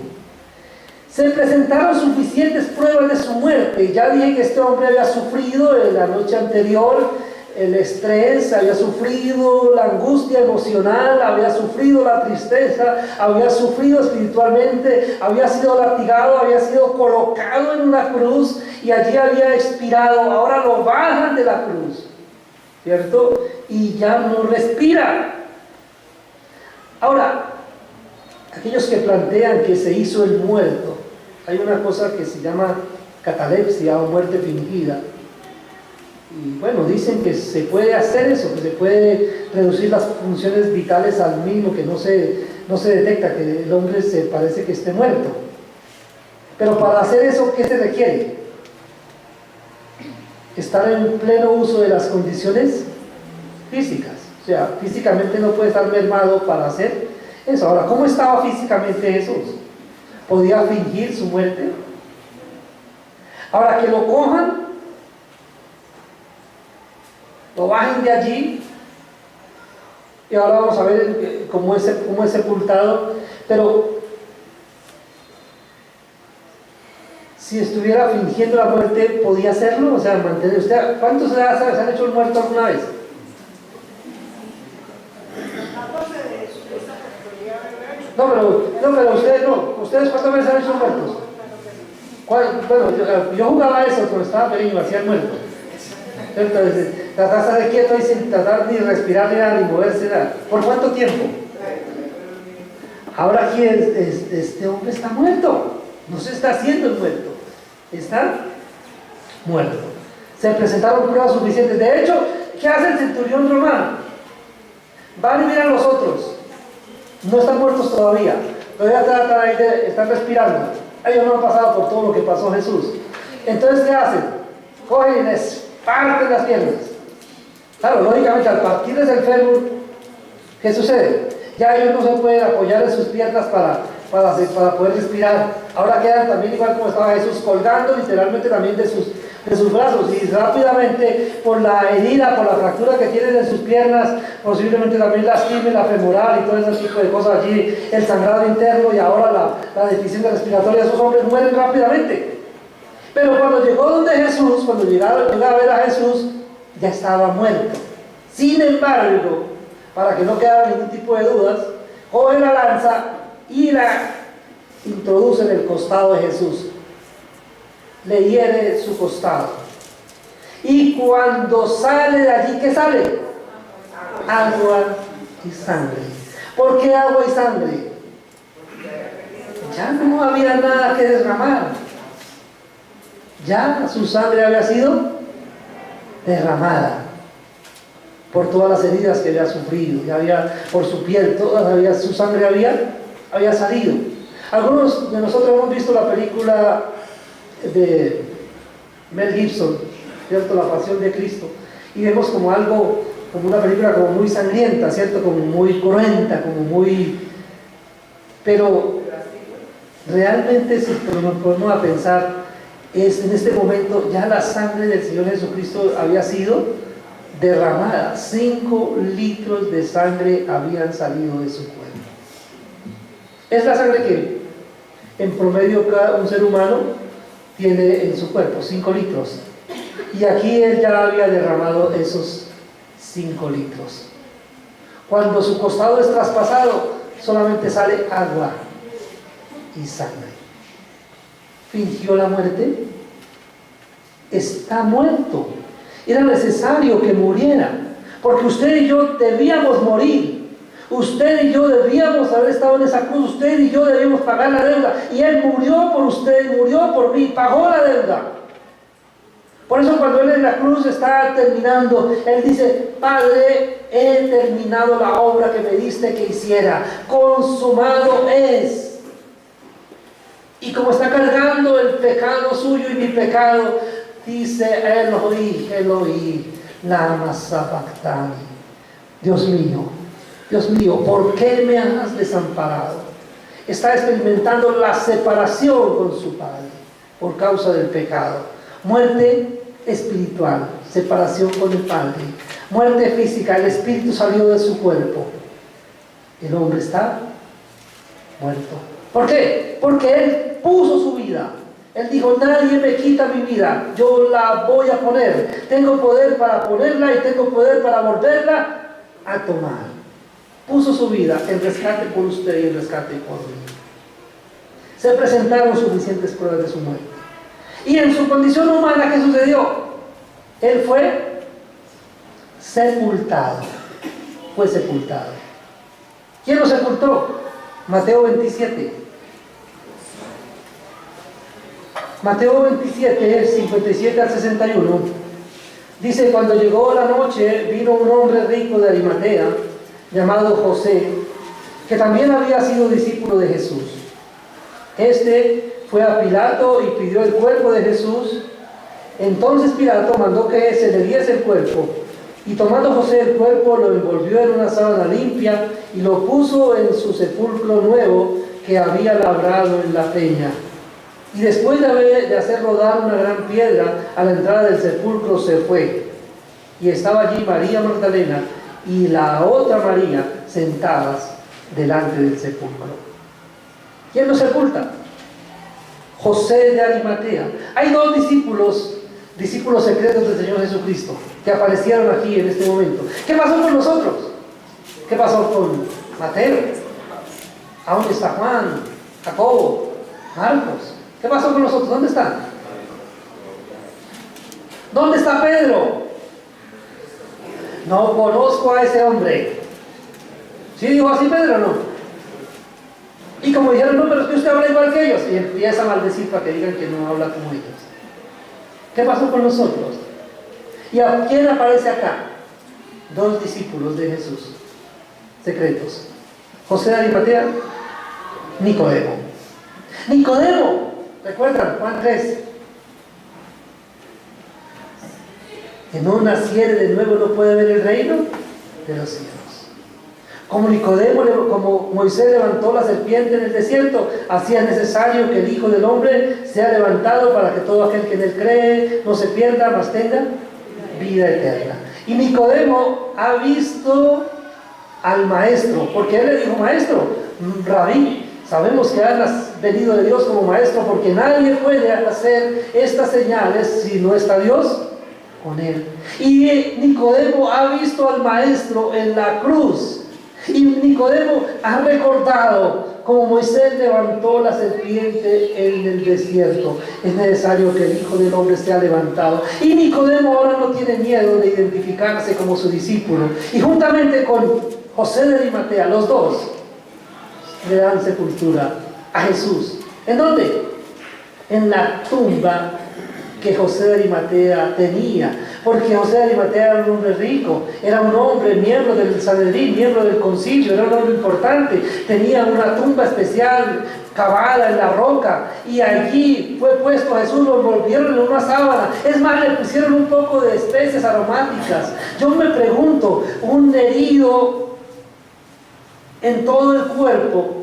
Se presentaron suficientes pruebas de su muerte. Ya dije que este hombre había sufrido en la noche anterior el estrés, había sufrido la angustia emocional, había sufrido la tristeza, había sufrido espiritualmente, había sido latigado, había sido colocado en una cruz y allí había expirado. Ahora lo bajan de la cruz, ¿cierto? Y ya no respira. Ahora, aquellos que plantean que se hizo el muerto, hay una cosa que se llama catalepsia o muerte fingida. Y bueno, dicen que se puede hacer eso, que se puede reducir las funciones vitales al mínimo, que no se detecta que el hombre se parece que esté muerto. Pero para hacer eso, ¿qué se requiere? Estar en pleno uso de las condiciones físicas. O sea, físicamente no puede estar mermado para hacer eso. Ahora, ¿cómo estaba físicamente Jesús? ¿Podía fingir su muerte? Ahora, que lo cojan, lo bajen de allí Y ahora vamos a ver cómo es sepultado. Pero si estuviera fingiendo la muerte, ¿podía hacerlo? O sea, mantener usted. ¿Cuántos se han hecho el muerto alguna vez? No, pero ustedes no. ¿Ustedes cuántas veces han hecho muertos? Bueno, yo jugaba eso cuando estaba pequeño, hacía el muerto. Entonces, tratar de estar quieto y sin tratar ni respirar ni moverse nada. ¿Por cuánto tiempo? Ahora aquí este hombre está muerto. No se está haciendo el muerto. Está muerto. Se presentaron pruebas suficientes. De hecho, ¿qué hace el centurión romano? Van y miran los otros. No están muertos todavía. Todavía están respirando. Ellos no han pasado por todo lo que pasó Jesús. Entonces, ¿qué hacen? Cogen y les parten las piernas. Claro, lógicamente, al partirles el fémur, ¿qué sucede? Ya ellos no se pueden apoyar en sus piernas para poder respirar. Ahora quedan también igual como estaba Jesús, colgando literalmente también de sus brazos, y rápidamente por la herida, por la fractura que tienen en sus piernas, posiblemente también lastime la femoral y todo ese tipo de cosas allí, el sangrado interno y ahora la deficiencia respiratoria. Esos hombres mueren rápidamente. Pero cuando llegó donde Jesús, cuando llegaba a ver a Jesús, ya estaba muerto. Sin embargo, para que no quedara ningún tipo de dudas, coge la lanza y la introduce en el costado de Jesús. Le hiere su costado. Y cuando sale de allí, ¿qué sale? Agua y sangre. ¿Por qué agua y sangre? Ya no había nada que derramar. Ya su sangre había sido derramada por todas las heridas que había sufrido, por su piel, su sangre había salido. Algunos de nosotros hemos visto la película de Mel Gibson, ¿cierto? La Pasión de Cristo, y vemos como una película como muy sangrienta, ¿cierto? Como muy cruenta, pero realmente si nos ponemos a pensar, en este momento ya la sangre del Señor Jesucristo había sido derramada. 5 litros de sangre habían salido de su cuerpo. Es la sangre que en promedio un ser humano tiene en su cuerpo, 5 litros. Y aquí él ya había derramado esos 5 litros. Cuando su costado es traspasado, solamente sale agua y sangre. ¿Fingió la muerte? Está muerto. Era necesario que muriera, porque usted y yo debíamos morir. Usted y yo debíamos haber estado en esa cruz. Usted y yo debíamos pagar la deuda, y Él murió por usted, murió por mí, pagó la deuda. Por eso cuando Él en la cruz está terminando, Él dice: Padre, he terminado la obra que me diste que hiciera, consumado es. Y como está cargando el pecado suyo y mi pecado, dice: Eloi, Eloi, lama sabactani. Dios mío, ¿por qué me has desamparado? Está experimentando la separación con su Padre por causa del pecado. Muerte espiritual, separación con el Padre. Muerte física, el espíritu salió de su cuerpo. El hombre está muerto. ¿Por qué? Porque Él puso su vida. Él dijo: nadie me quita mi vida, yo la voy a poner. Tengo poder para ponerla y tengo poder para volverla a tomar. Puso su vida en rescate por usted y en rescate por mí. Se presentaron suficientes pruebas de su muerte. Y en su condición humana, ¿qué sucedió? Él fue sepultado. Fue sepultado. ¿Quién lo sepultó? Mateo 27. Mateo 27, 57 al 61. Dice: cuando llegó la noche, vino un hombre rico de Arimatea, llamado José, que también había sido discípulo de Jesús. Este fue a Pilato y pidió el cuerpo de Jesús. Entonces Pilato mandó que se le diese el cuerpo, y tomando José el cuerpo, lo envolvió en una sábana limpia y lo puso en su sepulcro nuevo que había labrado en la peña. Y después de hacer rodar una gran piedra a la entrada del sepulcro, se fue. Y estaba allí María Magdalena y la otra María sentadas delante del sepulcro. ¿Quién lo sepulta? José de Arimatea. Hay dos discípulos secretos del Señor Jesucristo que aparecieron aquí en este momento. ¿Qué pasó con nosotros? ¿Qué pasó con Mateo? ¿A dónde está Juan? Jacobo, Marcos. ¿Qué pasó con nosotros? ¿Dónde están? ¿Dónde está Pedro? No conozco a ese hombre. ¿Sí dijo así Pedro o no? Y como dijeron, no, pero es que usted habla igual que ellos, y empieza a maldecir para que digan que no habla como ellos. ¿Qué pasó con nosotros? ¿Y a quién aparece acá? Dos discípulos de Jesús, secretos. José de Arimatea, Nicodemo. Nicodemo, ¿recuerdan? Juan 3. Que no naciere de nuevo no puede ver el reino de los cielos. Como Nicodemo, como Moisés levantó la serpiente en el desierto, así es necesario que el Hijo del Hombre sea levantado para que todo aquel que en él cree no se pierda, mas tenga vida eterna. Y Nicodemo ha visto al maestro, porque él le dijo, maestro, rabí, sabemos que has venido de Dios como maestro, porque nadie puede hacer estas señales si no está Dios con él. Y Nicodemo ha visto al maestro en la cruz. Y Nicodemo ha recordado como Moisés levantó la serpiente en el desierto. Es necesario que el Hijo del Hombre sea levantado. Y Nicodemo ahora no tiene miedo de identificarse como su discípulo. Y juntamente con José de Arimatea, los dos le dan sepultura a Jesús. ¿En dónde? En la tumba que José de Arimatea tenía, porque José de Arimatea era un hombre rico, era un hombre miembro del Sanedrín, miembro del concilio, era un hombre importante, tenía una tumba especial cavada en la roca, y allí fue puesto a Jesús, lo envolvieron en una sábana, es más, le pusieron un poco de especies aromáticas. Yo me pregunto, un herido en todo el cuerpo,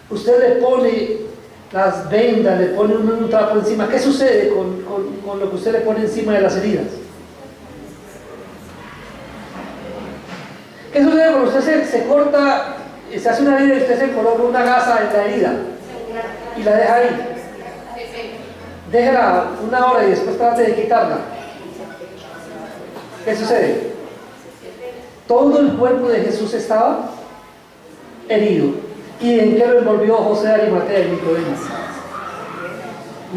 usted le pone las vendas, le pone un trapo encima. ¿Qué sucede con lo que usted le pone encima de las heridas? ¿Qué sucede cuando usted se corta, se hace una herida y usted se coloca una gasa en la herida y la deja ahí? Déjela una hora y después trate de quitarla. ¿Qué sucede? Todo el cuerpo de Jesús estaba herido. ¿Y en qué lo envolvió José de Arimatea y Nicodemo?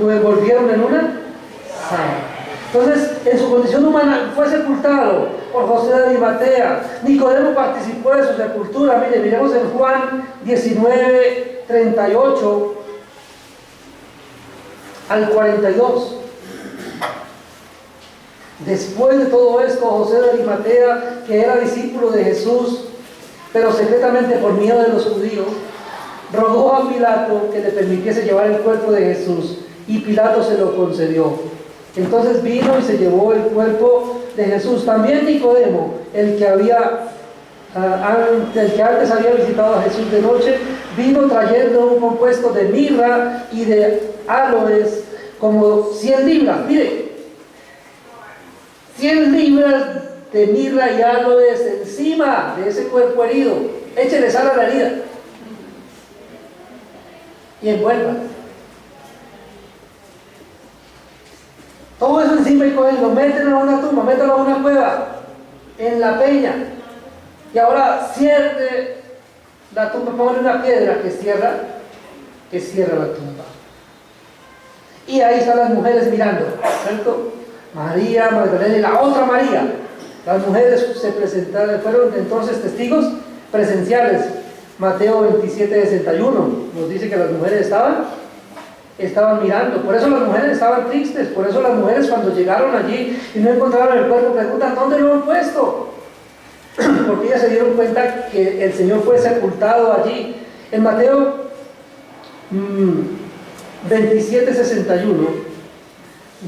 Lo envolvieron en una sábana. Entonces, en su condición humana fue sepultado por José de Arimatea. Nicodemo participó de su sepultura. Mire, miremos en Juan 19, 38 al 42. Después de todo esto, José de Arimatea, que era discípulo de Jesús, pero secretamente por miedo de los judíos, rogó a Pilato que le permitiese llevar el cuerpo de Jesús, y Pilato se lo concedió. Entonces vino y se llevó el cuerpo de Jesús. También Nicodemo, el que antes había visitado a Jesús de noche, vino trayendo un compuesto de mirra y de aloes, como 100 libras. Mire, 100 libras de mirra y aloes encima de ese cuerpo herido. Échele sal a la herida y envuelva. Todo eso encima y cogen, lo meten a una tumba, mételo a una cueva, en la peña, y ahora cierre la tumba, ponle una piedra que cierra la tumba. Y ahí están las mujeres mirando, ¿cierto? María Magdalena y la otra María. Las mujeres se presentaron, fueron entonces testigos presenciales. Mateo 27, 61 nos dice que las mujeres estaban mirando. Por eso las mujeres estaban tristes. Por eso las mujeres, cuando llegaron allí y no encontraron el cuerpo, preguntan: ¿dónde lo han puesto? Porque ellas se dieron cuenta que el Señor fue sepultado allí. En Mateo 27, 61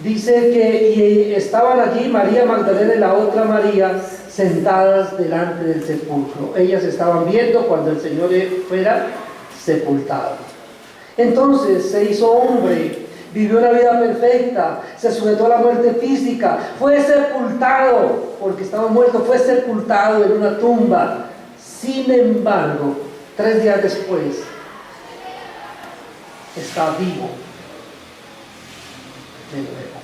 dice que estaban allí María Magdalena y la otra María sentadas delante del sepulcro. Ellas estaban viendo cuando el Señor fuera sepultado. Entonces se hizo hombre vivió una vida perfecta, se sujetó a la muerte física, fue sepultado, porque estaba muerto, fue sepultado en una tumba. Sin embargo, 3 días después, está vivo de nuevo.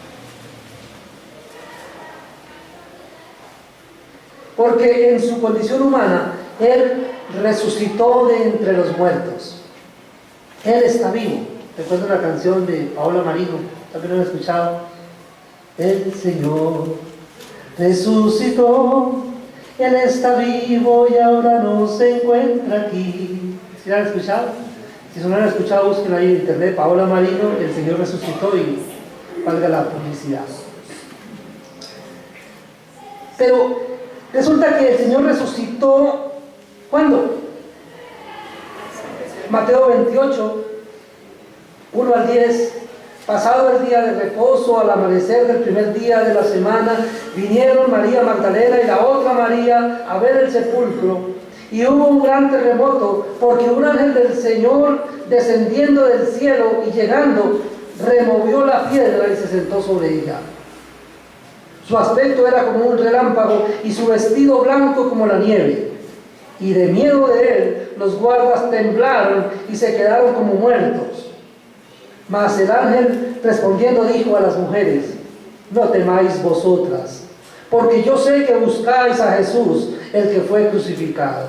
Porque en su condición humana, Él resucitó de entre los muertos. Él está vivo. Recuerdo una canción de Paola Marino, también lo han escuchado. El Señor resucitó, Él está vivo y ahora no se encuentra aquí. ¿Sí lo han escuchado? Si no lo han escuchado, busquen ahí en internet, Paola Marino, El Señor resucitó, y valga la publicidad. Pero resulta que el Señor resucitó, ¿cuándo? Mateo 28, 1 al 10, pasado el día de reposo, al amanecer del primer día de la semana, vinieron María Magdalena y la otra María a ver el sepulcro, y hubo un gran terremoto, porque un ángel del Señor, descendiendo del cielo y llegando, removió la piedra y se sentó sobre ella. Su aspecto era como un relámpago y su vestido blanco como la nieve. Y de miedo de él, los guardas temblaron y se quedaron como muertos. Mas el ángel respondiendo dijo a las mujeres: no temáis vosotras, porque yo sé que buscáis a Jesús, el que fue crucificado.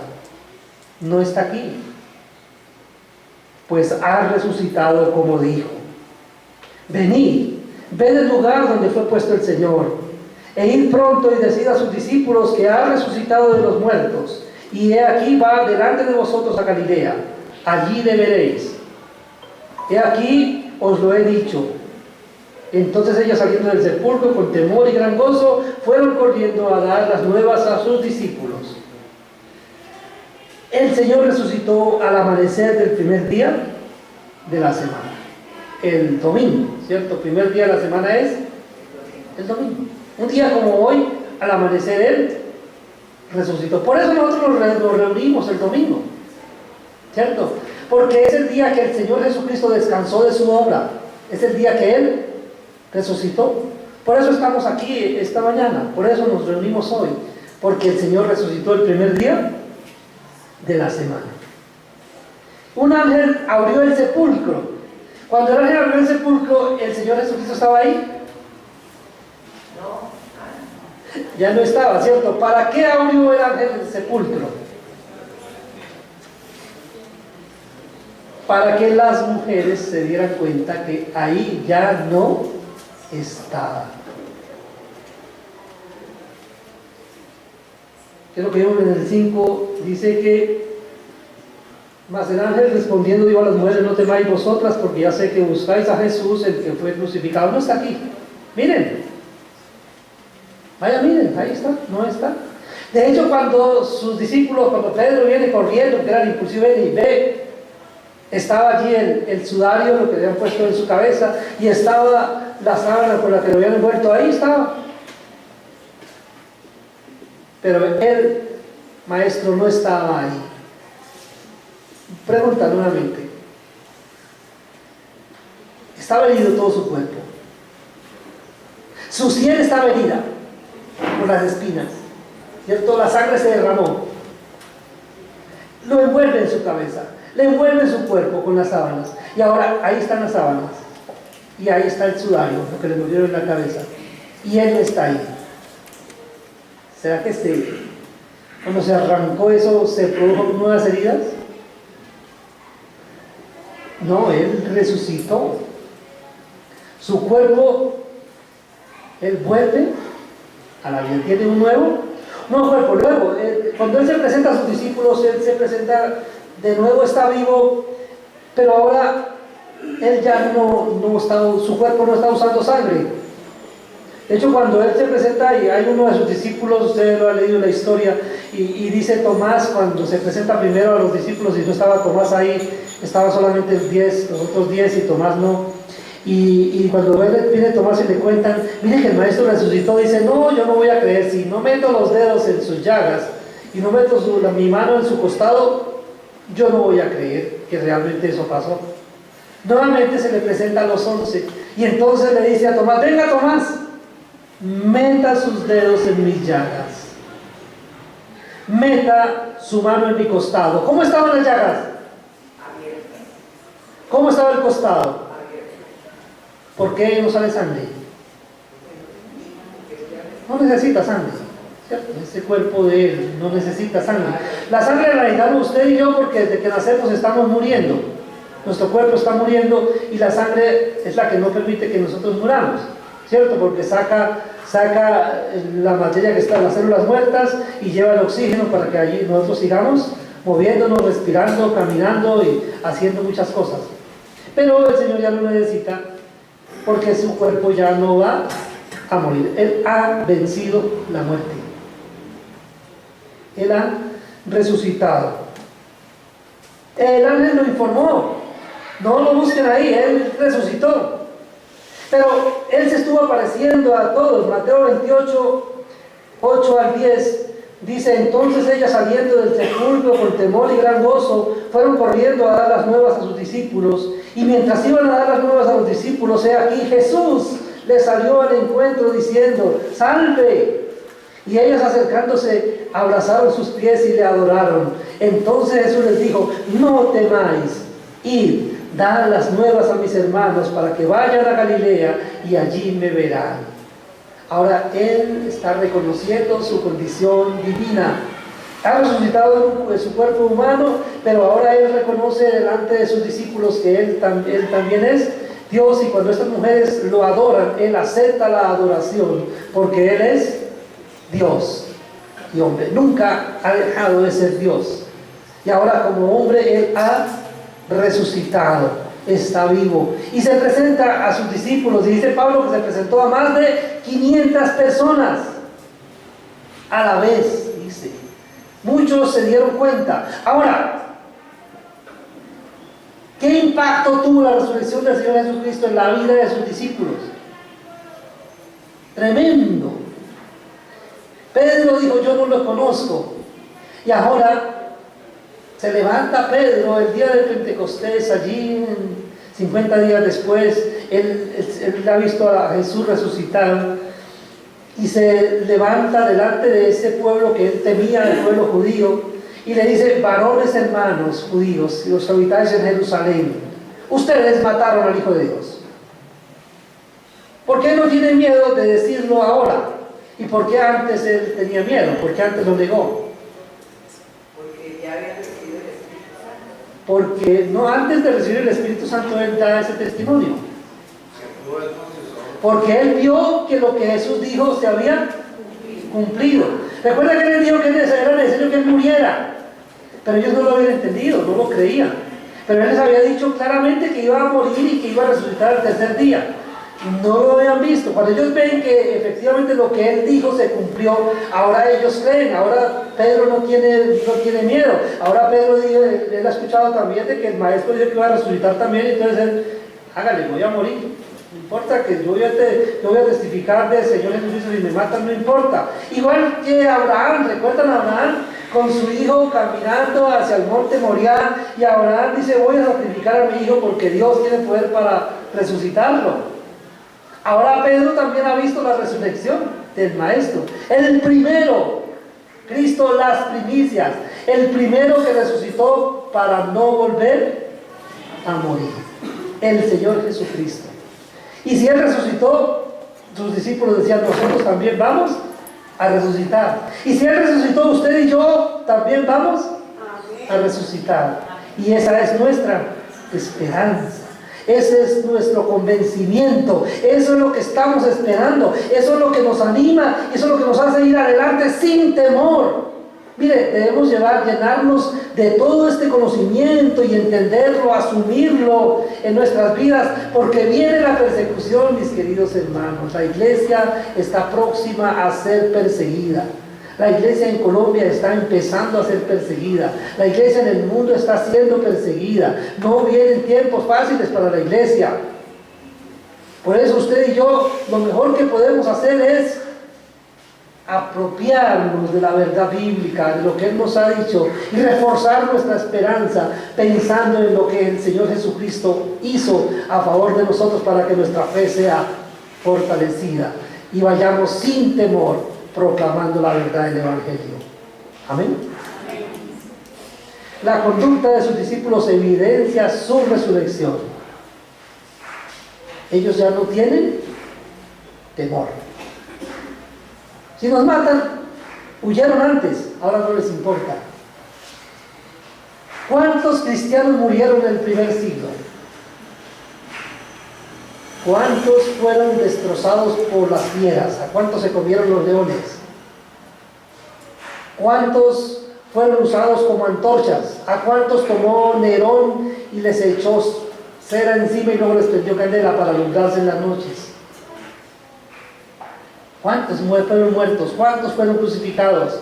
No está aquí, pues ha resucitado como dijo. Venid, ved el lugar donde fue puesto el Señor, e id pronto y decid a sus discípulos que ha resucitado de los muertos, y he aquí va delante de vosotros a Galilea, allí le veréis. He aquí os lo he dicho. Entonces ellas, saliendo del sepulcro con temor y gran gozo, fueron corriendo a dar las nuevas a sus discípulos. El Señor resucitó al amanecer del primer día de la semana, el domingo, ¿cierto? El primer día de la semana es el domingo. Un día como hoy, al amanecer Él resucitó. Por eso nosotros nos reunimos el domingo, ¿cierto? Porque es el día que el Señor Jesucristo descansó de su obra. Es el día que Él resucitó. Por eso estamos aquí esta mañana. Por eso nos reunimos hoy. Porque el Señor resucitó el primer día de la semana. Un ángel abrió el sepulcro. Cuando el ángel abrió el sepulcro, ¿el Señor Jesucristo estaba ahí? Ya no estaba, ¿cierto? ¿Para qué abrió el ángel el sepulcro? Para que las mujeres se dieran cuenta que ahí ya no estaba. ¿Qué es lo que vimos en el 5? Dice que: mas el ángel respondiendo dijo a las mujeres: no temáis vosotras, porque ya sé que buscáis a Jesús, el que fue crucificado. No está aquí. Miren. Vaya, miren, ahí está, no está. De hecho, cuando sus discípulos, cuando Pedro viene corriendo, que era impulsivo, y ve, estaba allí el sudario, lo que le habían puesto en su cabeza, y estaba la sábana con la que lo habían envuelto, ahí estaba. Pero el maestro no estaba ahí. Pregunta nuevamente: estaba herido todo su cuerpo, su sien estaba herida por las espinas, ¿cierto? La sangre se derramó, lo envuelve en su cabeza, le envuelve en su cuerpo con las sábanas, y ahora ahí están las sábanas, y ahí está el sudario, lo que le envolvieron en la cabeza, y él está ahí. ¿Será que cuando se arrancó eso, se produjo nuevas heridas? No, él resucitó. Su cuerpo, él vuelve a la vida, tiene un nuevo cuerpo. Luego, cuando él se presenta a sus discípulos, él se presenta de nuevo, está vivo, pero ahora él ya no está, su cuerpo no está usando sangre. De hecho, cuando él se presenta, y hay uno de sus discípulos, ustedes lo han leído en la historia, y dice Tomás, cuando se presenta primero a los discípulos, y no estaba Tomás ahí, estaban solamente los otros 10 y Tomás no. Y cuando viene Tomás y le cuentan: mire que el maestro resucitó, dice: no, yo no voy a creer. Si no meto los dedos en sus llagas y no meto mi mano en su costado, yo no voy a creer que realmente eso pasó. Nuevamente se le presenta a los 11, Y entonces le dice a Tomás: venga Tomás, meta sus dedos en mis llagas, meta su mano en mi costado. ¿Cómo estaban las llagas? Abiertas. ¿Cómo estaba el costado? Abiertas. ¿Por qué no sale sangre? No necesita sangre, ¿cierto? Este cuerpo de él no necesita sangre. La sangre la necesitamos usted y yo porque desde que nacemos estamos muriendo. Nuestro cuerpo está muriendo y la sangre es la que no permite que nosotros muramos, ¿cierto? Porque saca la materia que está en las células muertas y lleva el oxígeno para que allí nosotros sigamos moviéndonos, respirando, caminando y haciendo muchas cosas. Pero el Señor ya lo necesita porque su cuerpo ya no va a morir. Él ha vencido la muerte. Él ha resucitado. El ángel lo informó. No lo busquen ahí, él resucitó. Pero él se estuvo apareciendo a todos. Mateo 28, 8 al 10 dice: entonces ellas, saliendo del sepulcro con temor y gran gozo, fueron corriendo a dar las nuevas a sus discípulos. Y mientras iban a dar las nuevas a los discípulos, he aquí Jesús les salió al encuentro diciendo: ¡salve! Y ellas, acercándose, abrazaron sus pies y le adoraron. Entonces Jesús les dijo: no temáis, id, dad las nuevas a mis hermanos para que vayan a Galilea y allí me verán. Ahora él está reconociendo su condición divina. Ha resucitado en su cuerpo humano, pero ahora él reconoce delante de sus discípulos que él también es Dios. Y cuando estas mujeres lo adoran, él acepta la adoración porque él es Dios y hombre. Nunca ha dejado de ser Dios. Y ahora como hombre él ha resucitado, está vivo y se presenta a sus discípulos. Y dice Pablo que se presentó a más de 500 personas a la vez, dice. Muchos se dieron cuenta. Ahora, ¿qué impacto tuvo la resurrección del Señor Jesucristo en la vida de sus discípulos? Tremendo. Pedro dijo: yo no lo conozco. Y ahora se levanta Pedro el día de Pentecostés, allí 50 días después, él ha visto a Jesús resucitar y se levanta delante de ese pueblo que él temía, el pueblo judío, y le dice: varones hermanos judíos, los que habitáis en Jerusalén, ustedes mataron al Hijo de Dios. ¿Por qué no tiene miedo de decirlo ahora? ¿Y por qué antes él tenía miedo? ¿Por qué antes lo negó? Porque ya había recibido el Espíritu Santo. Porque no, antes de recibir el Espíritu Santo él da ese testimonio. Porque él vio que lo que Jesús dijo se había cumplido. Recuerda que él dijo que era necesario que él muriera, pero ellos no lo habían entendido, no lo creían. Pero él les había dicho claramente que iba a morir y que iba a resucitar al tercer día. No lo habían visto. Cuando ellos ven que efectivamente lo que él dijo se cumplió, ahora ellos creen. Ahora Pedro no tiene miedo. Ahora Pedro dice, él ha escuchado también de que el maestro dijo que iba a resucitar también. Entonces él: hágale, voy a morir. No importa, que yo voy a testificar del Señor Jesucristo. Si me matan, no importa. Igual que Abraham. ¿Recuerdan a Abraham con su hijo caminando hacia el monte Moriah? Y Abraham dice: voy a sacrificar a mi hijo porque Dios tiene poder para resucitarlo. Ahora Pedro también ha visto la resurrección del Maestro. El primero, Cristo, las primicias, el primero que resucitó para no volver a morir, el Señor Jesucristo. Y si él resucitó, sus discípulos decían: nosotros también vamos a resucitar. Y si él resucitó, usted y yo también vamos a resucitar. Y esa es nuestra esperanza. Ese es nuestro convencimiento. Eso es lo que estamos esperando. Eso es lo que nos anima. Eso es lo que nos hace ir adelante sin temor. Mire, debemos llenarnos de todo este conocimiento y entenderlo, asumirlo en nuestras vidas, porque viene la persecución, mis queridos hermanos. La iglesia está próxima a ser perseguida. La iglesia en Colombia está empezando a ser perseguida. La iglesia en el mundo está siendo perseguida. No vienen tiempos fáciles para la iglesia. Por eso usted y yo, lo mejor que podemos hacer es apropiarnos de la verdad bíblica, de lo que Él nos ha dicho, y reforzar nuestra esperanza pensando en lo que el Señor Jesucristo hizo a favor de nosotros para que nuestra fe sea fortalecida y vayamos sin temor proclamando la verdad del Evangelio. Amén. La conducta de sus discípulos evidencia su resurrección. Ellos ya no tienen temor. Si nos matan, huyeron antes, ahora no les importa. ¿Cuántos cristianos murieron en el primer siglo? ¿Cuántos fueron destrozados por las fieras? ¿A cuántos se comieron los leones? ¿Cuántos fueron usados como antorchas? ¿A cuántos tomó Nerón y les echó cera encima y luego les prendió candela para alumbrarse en las noches? ¿Cuántos fueron muertos? ¿Cuántos fueron crucificados?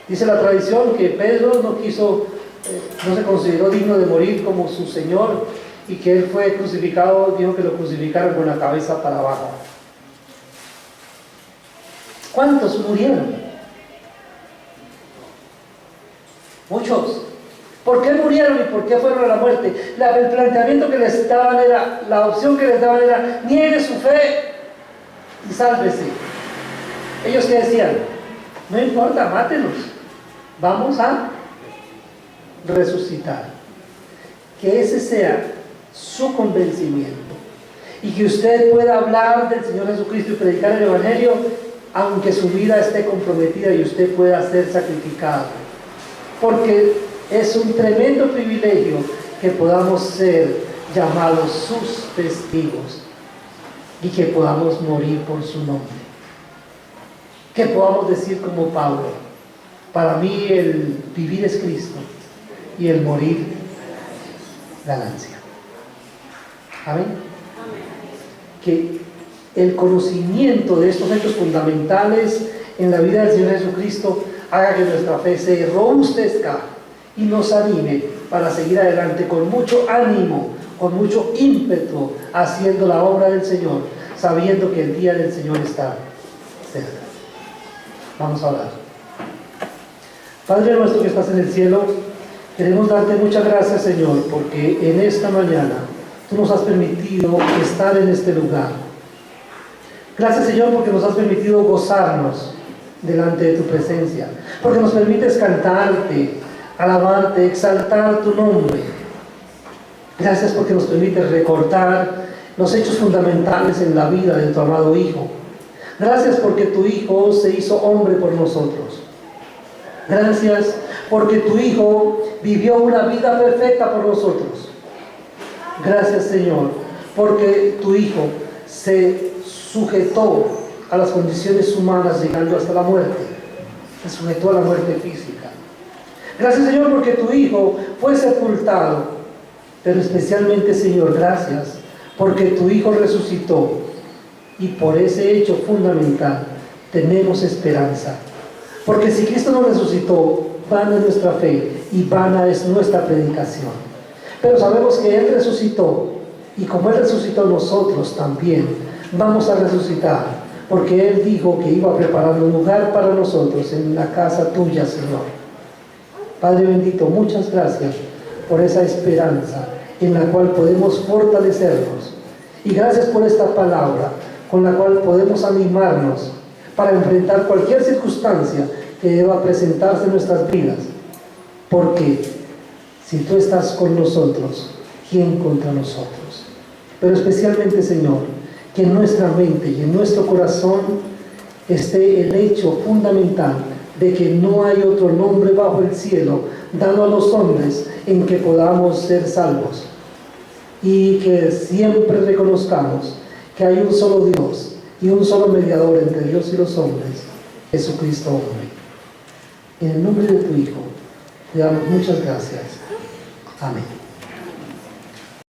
Dice la tradición que Pedro no se consideró digno de morir como su Señor, y que él fue crucificado, dijo que lo crucificaron con la cabeza para abajo. ¿Cuántos murieron? Muchos. ¿Por qué murieron y por qué fueron a la muerte? El planteamiento que les daban era, la opción que les daban era: niegue su fe y sálvese. Ellos que decían: no importa, mátenos, vamos a resucitar. Que ese sea su convencimiento, y que usted pueda hablar del Señor Jesucristo y predicar el Evangelio aunque su vida esté comprometida y usted pueda ser sacrificado, porque es un tremendo privilegio que podamos ser llamados sus testigos y que podamos morir por su nombre, que podamos decir como Pablo: para mí el vivir es Cristo y el morir ganancia. Amén. Que el conocimiento de estos hechos fundamentales en la vida del Señor Jesucristo haga que nuestra fe se robustezca y nos anime para seguir adelante con mucho ánimo, con mucho ímpetu, haciendo la obra del Señor, sabiendo que el día del Señor está cerca. Vamos a orar. Padre nuestro que estás en el cielo, queremos darte muchas gracias, Señor, porque en esta mañana tú nos has permitido estar en este lugar. Gracias, Señor, porque nos has permitido gozarnos delante de tu presencia, porque nos permites cantarte, alabarte, exaltar tu nombre. Gracias porque nos permites recordar los hechos fundamentales en la vida de tu amado Hijo. Gracias porque tu Hijo se hizo hombre por nosotros. Gracias porque tu Hijo vivió una vida perfecta por nosotros. Gracias, Señor, porque tu Hijo se sujetó a las condiciones humanas llegando hasta la muerte. Se sujetó a la muerte física. Gracias, Señor, porque tu Hijo fue sepultado. Pero especialmente, Señor, gracias porque tu Hijo resucitó. Y por ese hecho fundamental tenemos esperanza. Porque si Cristo no resucitó, vana es nuestra fe y vana es nuestra predicación. Pero sabemos que Él resucitó, y como Él resucitó, nosotros también vamos a resucitar, porque Él dijo que iba a preparar un lugar para nosotros en la casa tuya, Señor. Padre bendito, muchas gracias por esa esperanza en la cual podemos fortalecernos, y gracias por esta palabra con la cual podemos animarnos para enfrentar cualquier circunstancia que deba presentarse en nuestras vidas, porque si tú estás con nosotros, ¿quién contra nosotros? Pero especialmente, Señor, que en nuestra mente y en nuestro corazón esté el hecho fundamental de que no hay otro nombre bajo el cielo dado a los hombres en que podamos ser salvos, y que siempre reconozcamos que hay un solo Dios y un solo mediador entre Dios y los hombres, Jesucristo hombre. En el nombre de tu Hijo te damos muchas gracias. Amén.